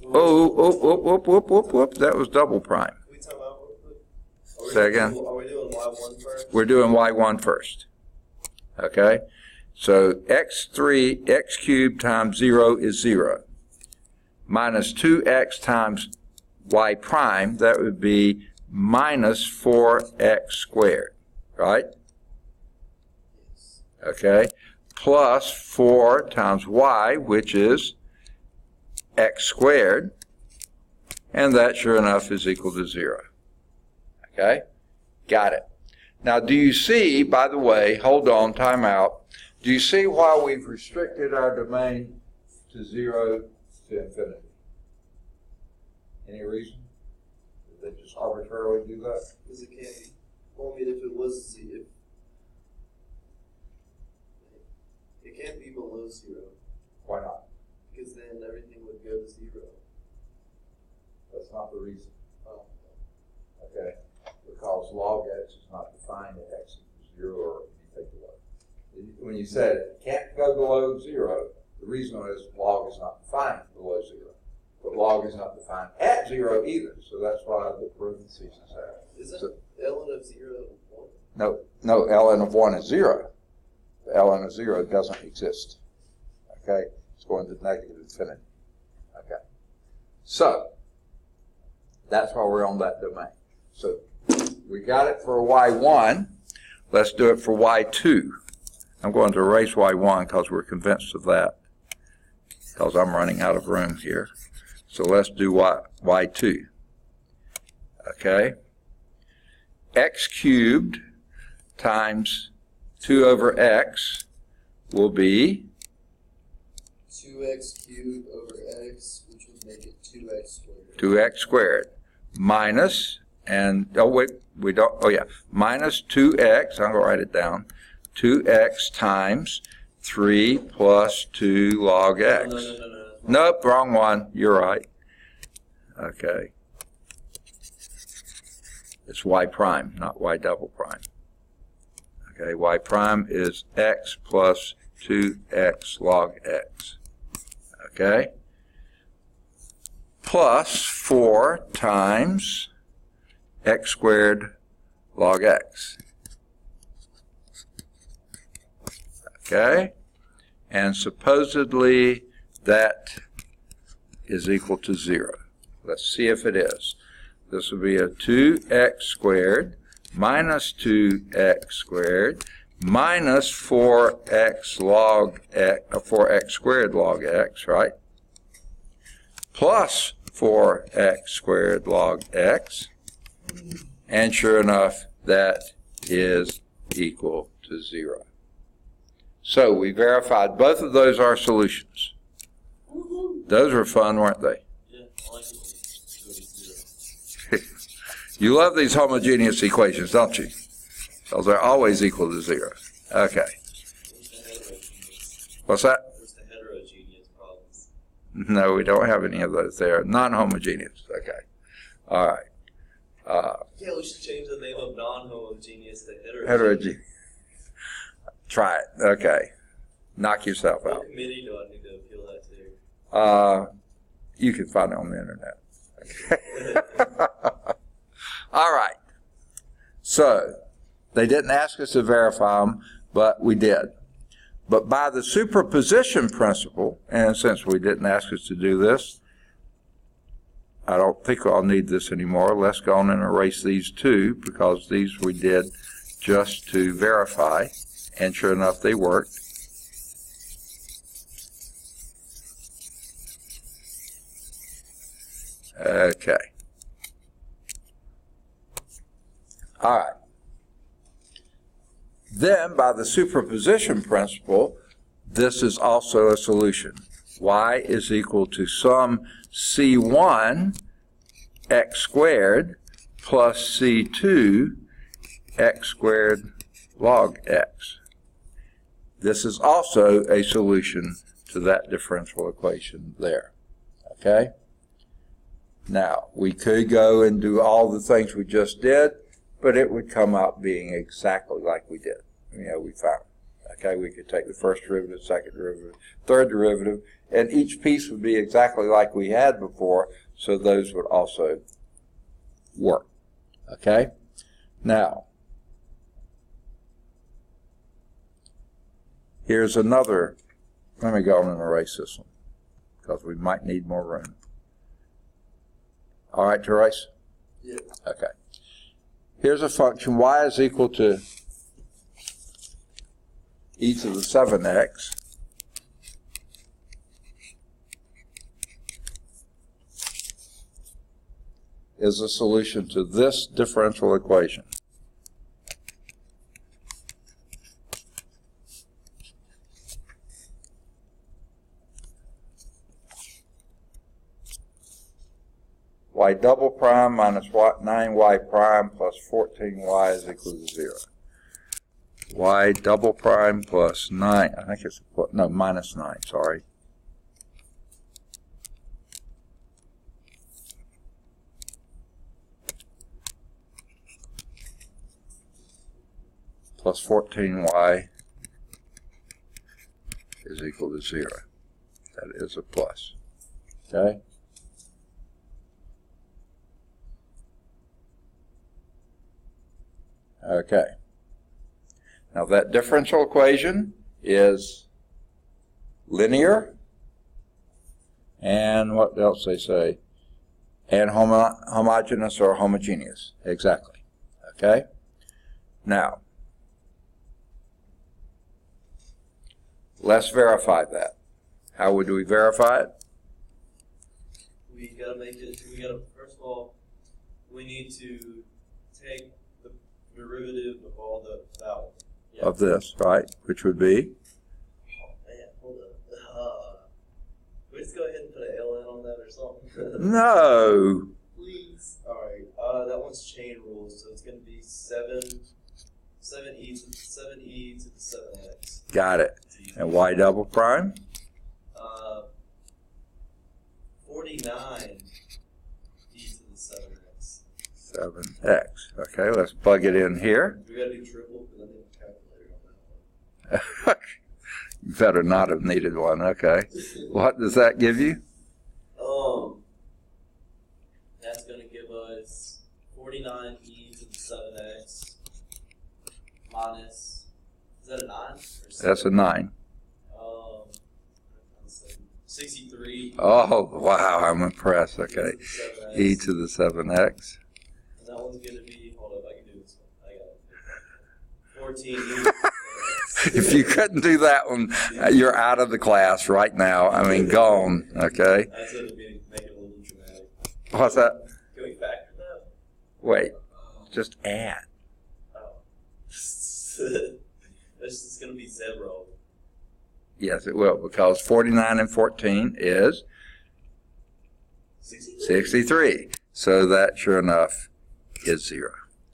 Whoop, that was double prime. Can we talk about Say again? Are we doing y1 first? We're doing y1 first. Okay? So x cubed times 0 is 0. Minus 2x times y prime, that would be minus 4x squared. Right? Yes. Okay? Plus 4 times y, which is x squared, and that sure enough is equal to 0. Okay? Got it. Now do you see, by the way, hold on, time out, do you see why we've restricted our domain to 0 to infinity? Any reason? Did they just arbitrarily do that? Because it can't be. Well, I mean, if it was, if it can't be below 0. Why not? Because then everything would go to 0. That's not the reason. Oh. Okay? Because log x is not defined at x equals 0 or anything below. When you said it can't go below 0, the reason is log is not defined below 0. But log is not defined at 0 either, so that's why the parentheses is there. Is that So, ln of 0 1? no, ln of 1 is 0. The ln of 0 doesn't exist. Okay? It's going to negative infinity. Okay. So, that's why we're on that domain. So, we got it for y1. Let's do it for y2. I'm going to erase y1 because we're convinced of that, because I'm running out of room here. So let's do y2. Okay? X cubed times 2 over x will be 2x cubed over x, which would make it 2x squared. 2x squared minus, and, oh wait, we don't, oh yeah, minus 2x, I'm going to write it down, 2x times 3 plus 2 log x. No. Nope, wrong one. You're right. Okay. It's y prime, not y double prime. Okay, y prime is x plus 2x log x. Okay? Plus 4 times x squared log x. Okay? And supposedly that is equal to 0. Let's see if it is. This will be a 2x squared minus 2x squared minus 4x log x, 4x squared log x, right? Plus 4x squared log x. And sure enough, that is equal to 0. So we verified both of those are solutions. Those were fun, weren't they? Yeah, I like it. You love these homogeneous equations, don't you? Because they're always equal to 0. Okay. What's that? There's the heterogeneous problems. No, we don't have any of those there. Non-homogeneous. Okay. All right. Yeah, we should change the name of non-homogeneous to heterogeneous. Heterogeneous. Try it. Okay. Knock yourself out. What committee do I need to appeal that to? You can find it on the internet. Okay. All right. So, they didn't ask us to verify them, but we did. But by the superposition principle, and since we didn't ask us to do this, I don't think I'll need this anymore. Let's go on and erase these two, because these we did just to verify, and sure enough, they worked. Okay. All right. Then, by the superposition principle, this is also a solution. Y is equal to some C1 x squared plus C2 x squared log x. This is also a solution to that differential equation there. Okay? Now, we could go and do all the things we just did, but it would come out being exactly like we did. You know, we found. Okay, we could take the first derivative, second derivative, third derivative, and each piece would be exactly like we had before, so those would also work. Okay? Now, here's another. Let me go on and erase this one, because we might need more room. All right to erase? Yeah. Okay. Here's a function, y is equal to e to the 7x is a solution to this differential equation. Y double prime minus 9y prime plus 14y is equal to 0. Y double prime plus 9, I think it's, no, minus 9, sorry. Plus 14y is equal to 0. That is a plus. Okay? Okay. Now that differential equation is linear, and what else they say? And homogeneous or homogeneous. Exactly. Okay? Now, let's verify that. How would we verify it? We gotta make it, first of all, we need to take the derivative of all the vowels. Yeah. Of this, right? Which would be? Oh man, hold up. We just go ahead and put an ln on that or something. No. Please. Alright, that one's chain rules, so it's gonna be 7e to the 7x. Got it. And y double prime? 49 e to the 7x. 7x. Okay, let's plug it in here. We gotta do triple because I need a calculator on that one. You better not have needed one. Okay. What does that give you? That's gonna give us 49e to the 7x minus, is that a 9? Or 7? That's a 9. 63. Oh, wow, I'm impressed. Okay. 7x. E to the 7x. And that one's gonna be, hold up, I can do this one. I got it. 14e to the 7x. If you couldn't do that one, you're out of the class right now. I mean, gone. Okay. That's gonna be, make it a little dramatic. What's that? Can we factor that? Wait. Just add. Oh. This is going to be 0. Yes, it will, because 49 and 14 is 63. So that, sure enough, is 0.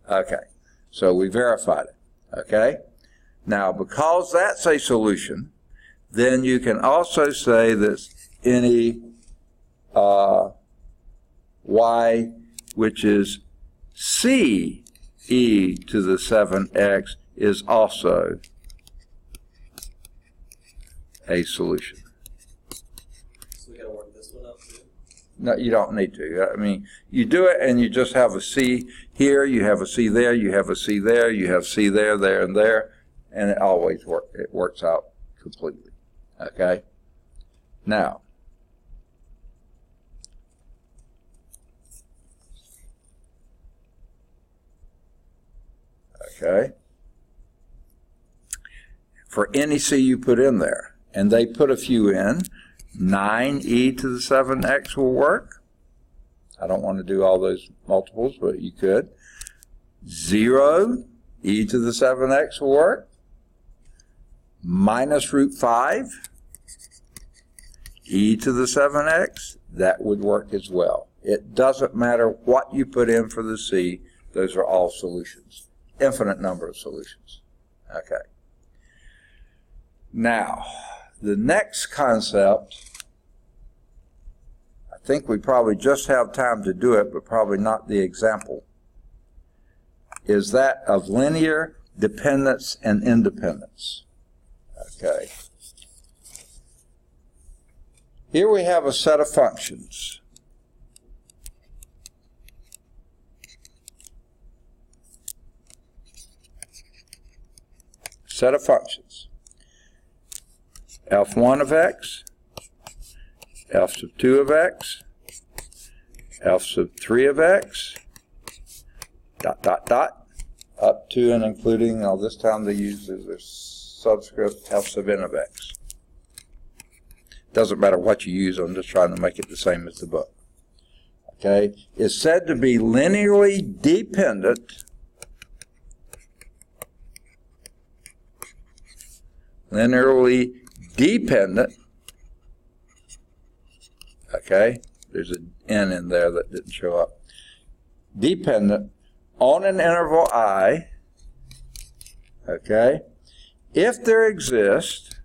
Okay. So we verified it. Okay. Now, because that's a solution, then you can also say that any y, which is c e to the 7x, is also a solution. So we got to work this one up too? No, you don't need to. I mean, you do it and you just have a C here, you have a C there, you have a C there, you have C there, there, and there, and it always works out completely. Okay? Now, okay, for any C you put in there, and they put a few in, 9e to the 7x will work. I don't want to do all those multiples, but you could. 0 e to the 7x will work. Minus root 5 e to the 7x, that would work as well. It doesn't matter what you put in for the C, those are all solutions. Infinite number of solutions. Okay. Now, the next concept, I think we probably just have time to do it, but probably not the example, is that of linear dependence and independence. Okay. Here we have a set of functions. Set of functions. F1 of x, F sub 2 of x, F sub 3 of x, dot, dot, dot, up to and including, now this time they use the subscript F sub n of x. Doesn't matter what you use, I'm just trying to make it the same as the book. okay, is said to be linearly dependent okay, there's an N in there that didn't show up, dependent on an interval I, okay, if there exists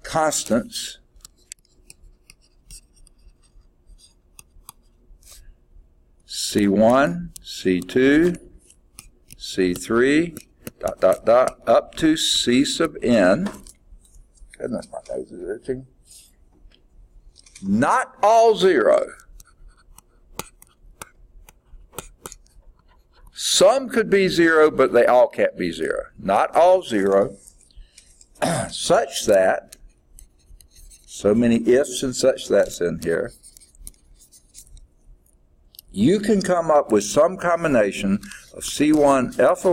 constants C1, C2, C3, up to C sub n. Goodness, my nose is itching. Not all zero. Some could be zero, but they all can't be zero. Not all zero, such that, so many ifs and such that's in here, you can come up with some combination of C1 alpha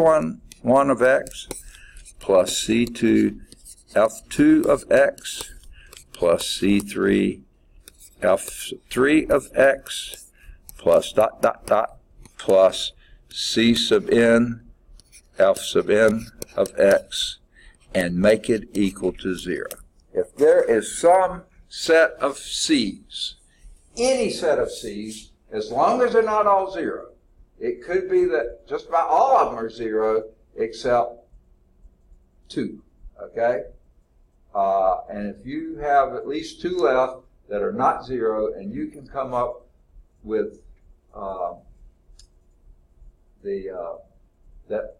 1 of x plus C2 alpha 2 of x plus C3 alpha 3 of x plus plus C sub n alpha sub n of x and make it equal to 0. If there is some set of C's, any set of C's, as long as they're not all 0, it could be that just about all of them are 0 except 2, okay? And if you have at least 2 left that are not 0, and you can come up with that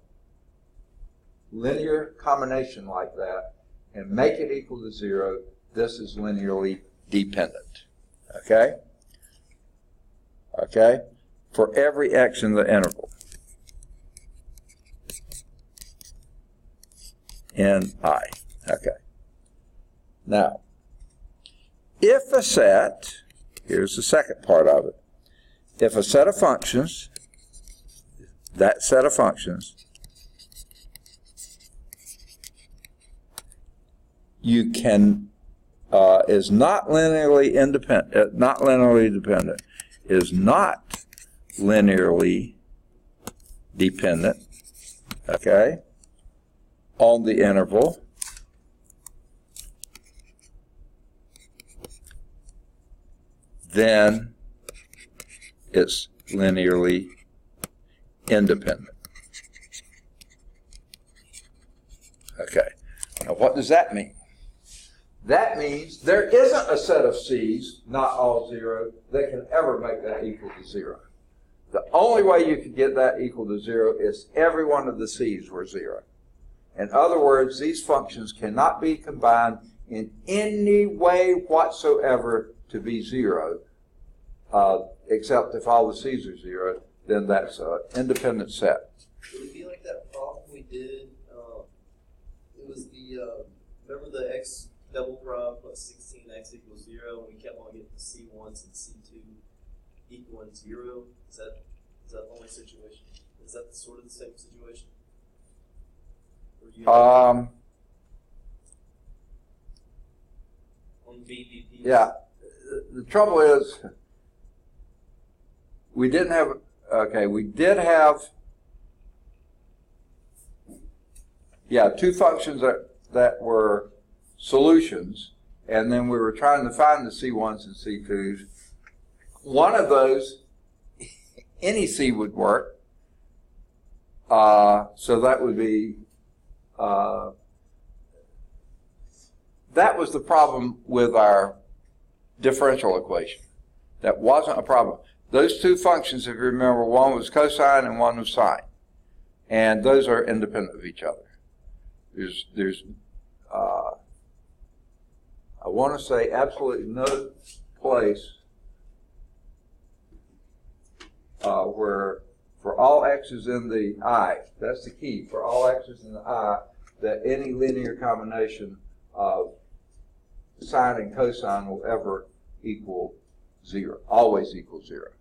linear combination like that and make it equal to 0, this is linearly dependent, okay? Okay, for every x in the interval in I. Okay. Now, if a set, here's the second part of it, if a set of functions, that set of functions, you can, is not linearly independent, not linearly dependent, is not linearly dependent, okay, on the interval, then it's linearly independent. Okay, now what does that mean? That means there isn't a set of C's, not all 0, that can ever make that equal to 0. The only way you could get that equal to 0 is every one of the C's were 0. In other words, these functions cannot be combined in any way whatsoever to be 0, except if all the C's are 0, then that's an independent set. Would it be like that problem we did? It was the, remember the x double prime plus 16x equals 0, and we kept on getting the C1s and C2 equaling 0? Is that the only situation? Is that sort of the same situation? On BPP? Yeah. The trouble is, we didn't have, okay, we did have, yeah, 2 functions that were solutions, and then we were trying to find the C1s and C2s. One of those, any C would work, so that would be, that was the problem with our differential equation. That wasn't a problem. Those 2 functions, if you remember, one was cosine and one was sine, and those are independent of each other. There's I want to say absolutely no place where for all x's in the I, that's the key, for all x's in the I, that any linear combination of sine and cosine will ever equal 0, always equal 0.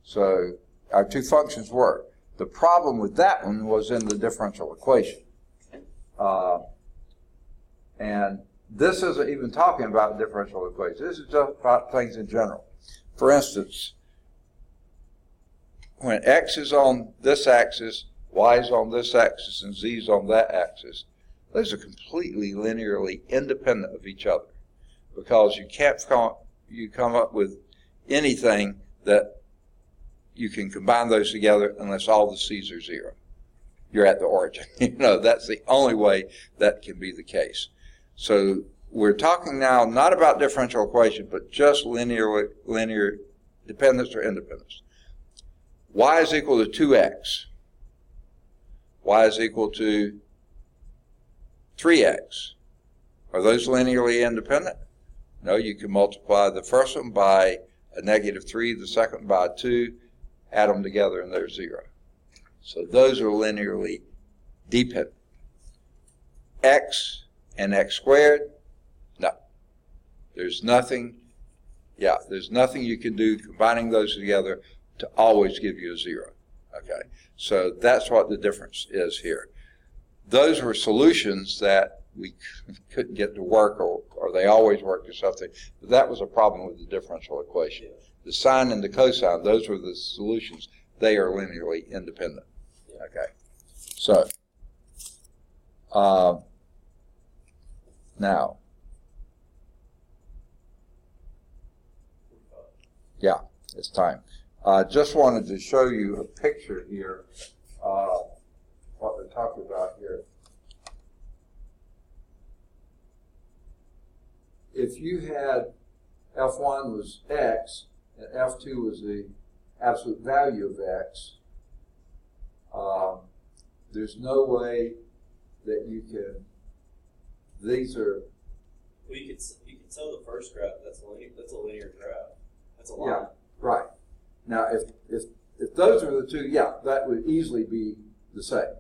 So our 2 functions work. The problem with that one was in the differential equation. And this isn't even talking about differential equations. This is just about things in general. For instance, when x is on this axis, y is on this axis, and z is on that axis, those are completely linearly independent of each other, because you can't come up with anything that you can combine those together unless all the c's are 0. You're at the origin. That's the only way that can be the case. So we're talking now not about differential equation, but just linear dependence or independence. Y is equal to 2x. Y is equal to 3x. Are those linearly independent? No, you can multiply the first one by a -3, the second by 2, add them together, and they're 0. So those are linearly dependent. X and x squared, no. There's nothing you can do combining those together to always give you a 0. Okay, so that's what the difference is here. Those were solutions that we couldn't get to work, or they always worked or something, but that was a problem with the differential equation. The sine and the cosine, those were the solutions. They are linearly independent. Okay, so now, yeah, it's time. I just wanted to show you a picture here, what we're talking about here. If you had F1 was x, and F2 was the absolute value of x, there's no way that you can, these are... Well, you could tell the first graph, that's a linear graph. That's a line. Yeah, right. Now, if those are the two, yeah, that would easily be the same.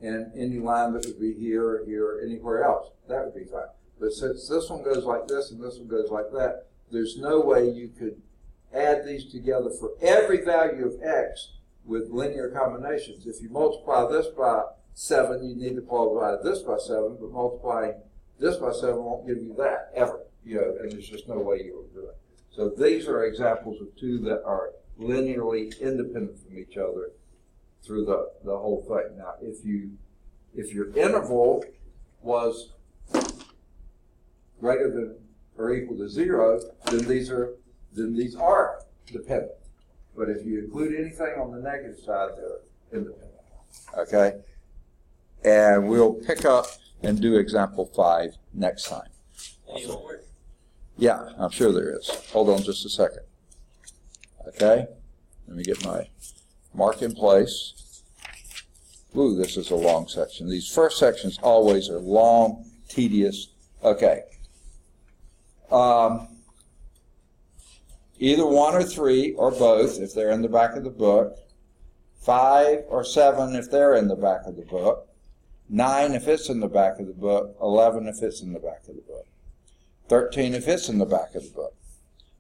And any line that would be here, here, anywhere else, that would be fine. But since this one goes like this and this one goes like that, there's no way you could add these together for every value of x with linear combinations. If you multiply this by 7, you need to multiply this by 7, but multiplying this by 7 won't give you that, ever. And there's just no way you will do it. So these are examples of two that are linearly independent from each other through the whole thing. Now, if your interval was greater than or equal to 0, then these are dependent. But if you include anything on the negative side, they're independent. Okay? And we'll pick up and do example 5 next time. Any homework? Yeah, I'm sure there is. Hold on just a second. Okay? Let me get my mark in place. Ooh, this is a long section. These first sections always are long, tedious. Okay. Either 1 or 3 or both if they're in the back of the book. 5 or 7 if they're in the back of the book. 9 if it's in the back of the book. 11 if it's in the back of the book. 13 if it's in the back of the book.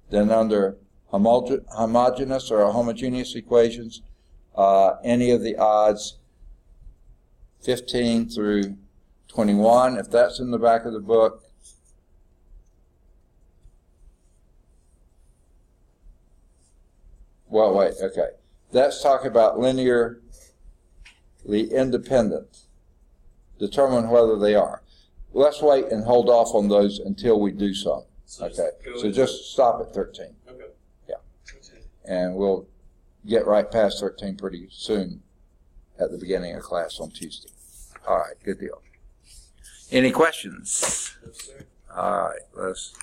Then under homogeneous or homogeneous equations, any of the odds 15 through 21, if that's in the back of the book. Well, wait, okay. That's talking about linearly independent. Determine whether they are. Let's wait and hold off on those until we do some. Okay, so just stop at 13. Okay. Yeah. And we'll get right past 13 pretty soon at the beginning of class on Tuesday. All right, good deal. Any questions? Yes, sir. All right, let's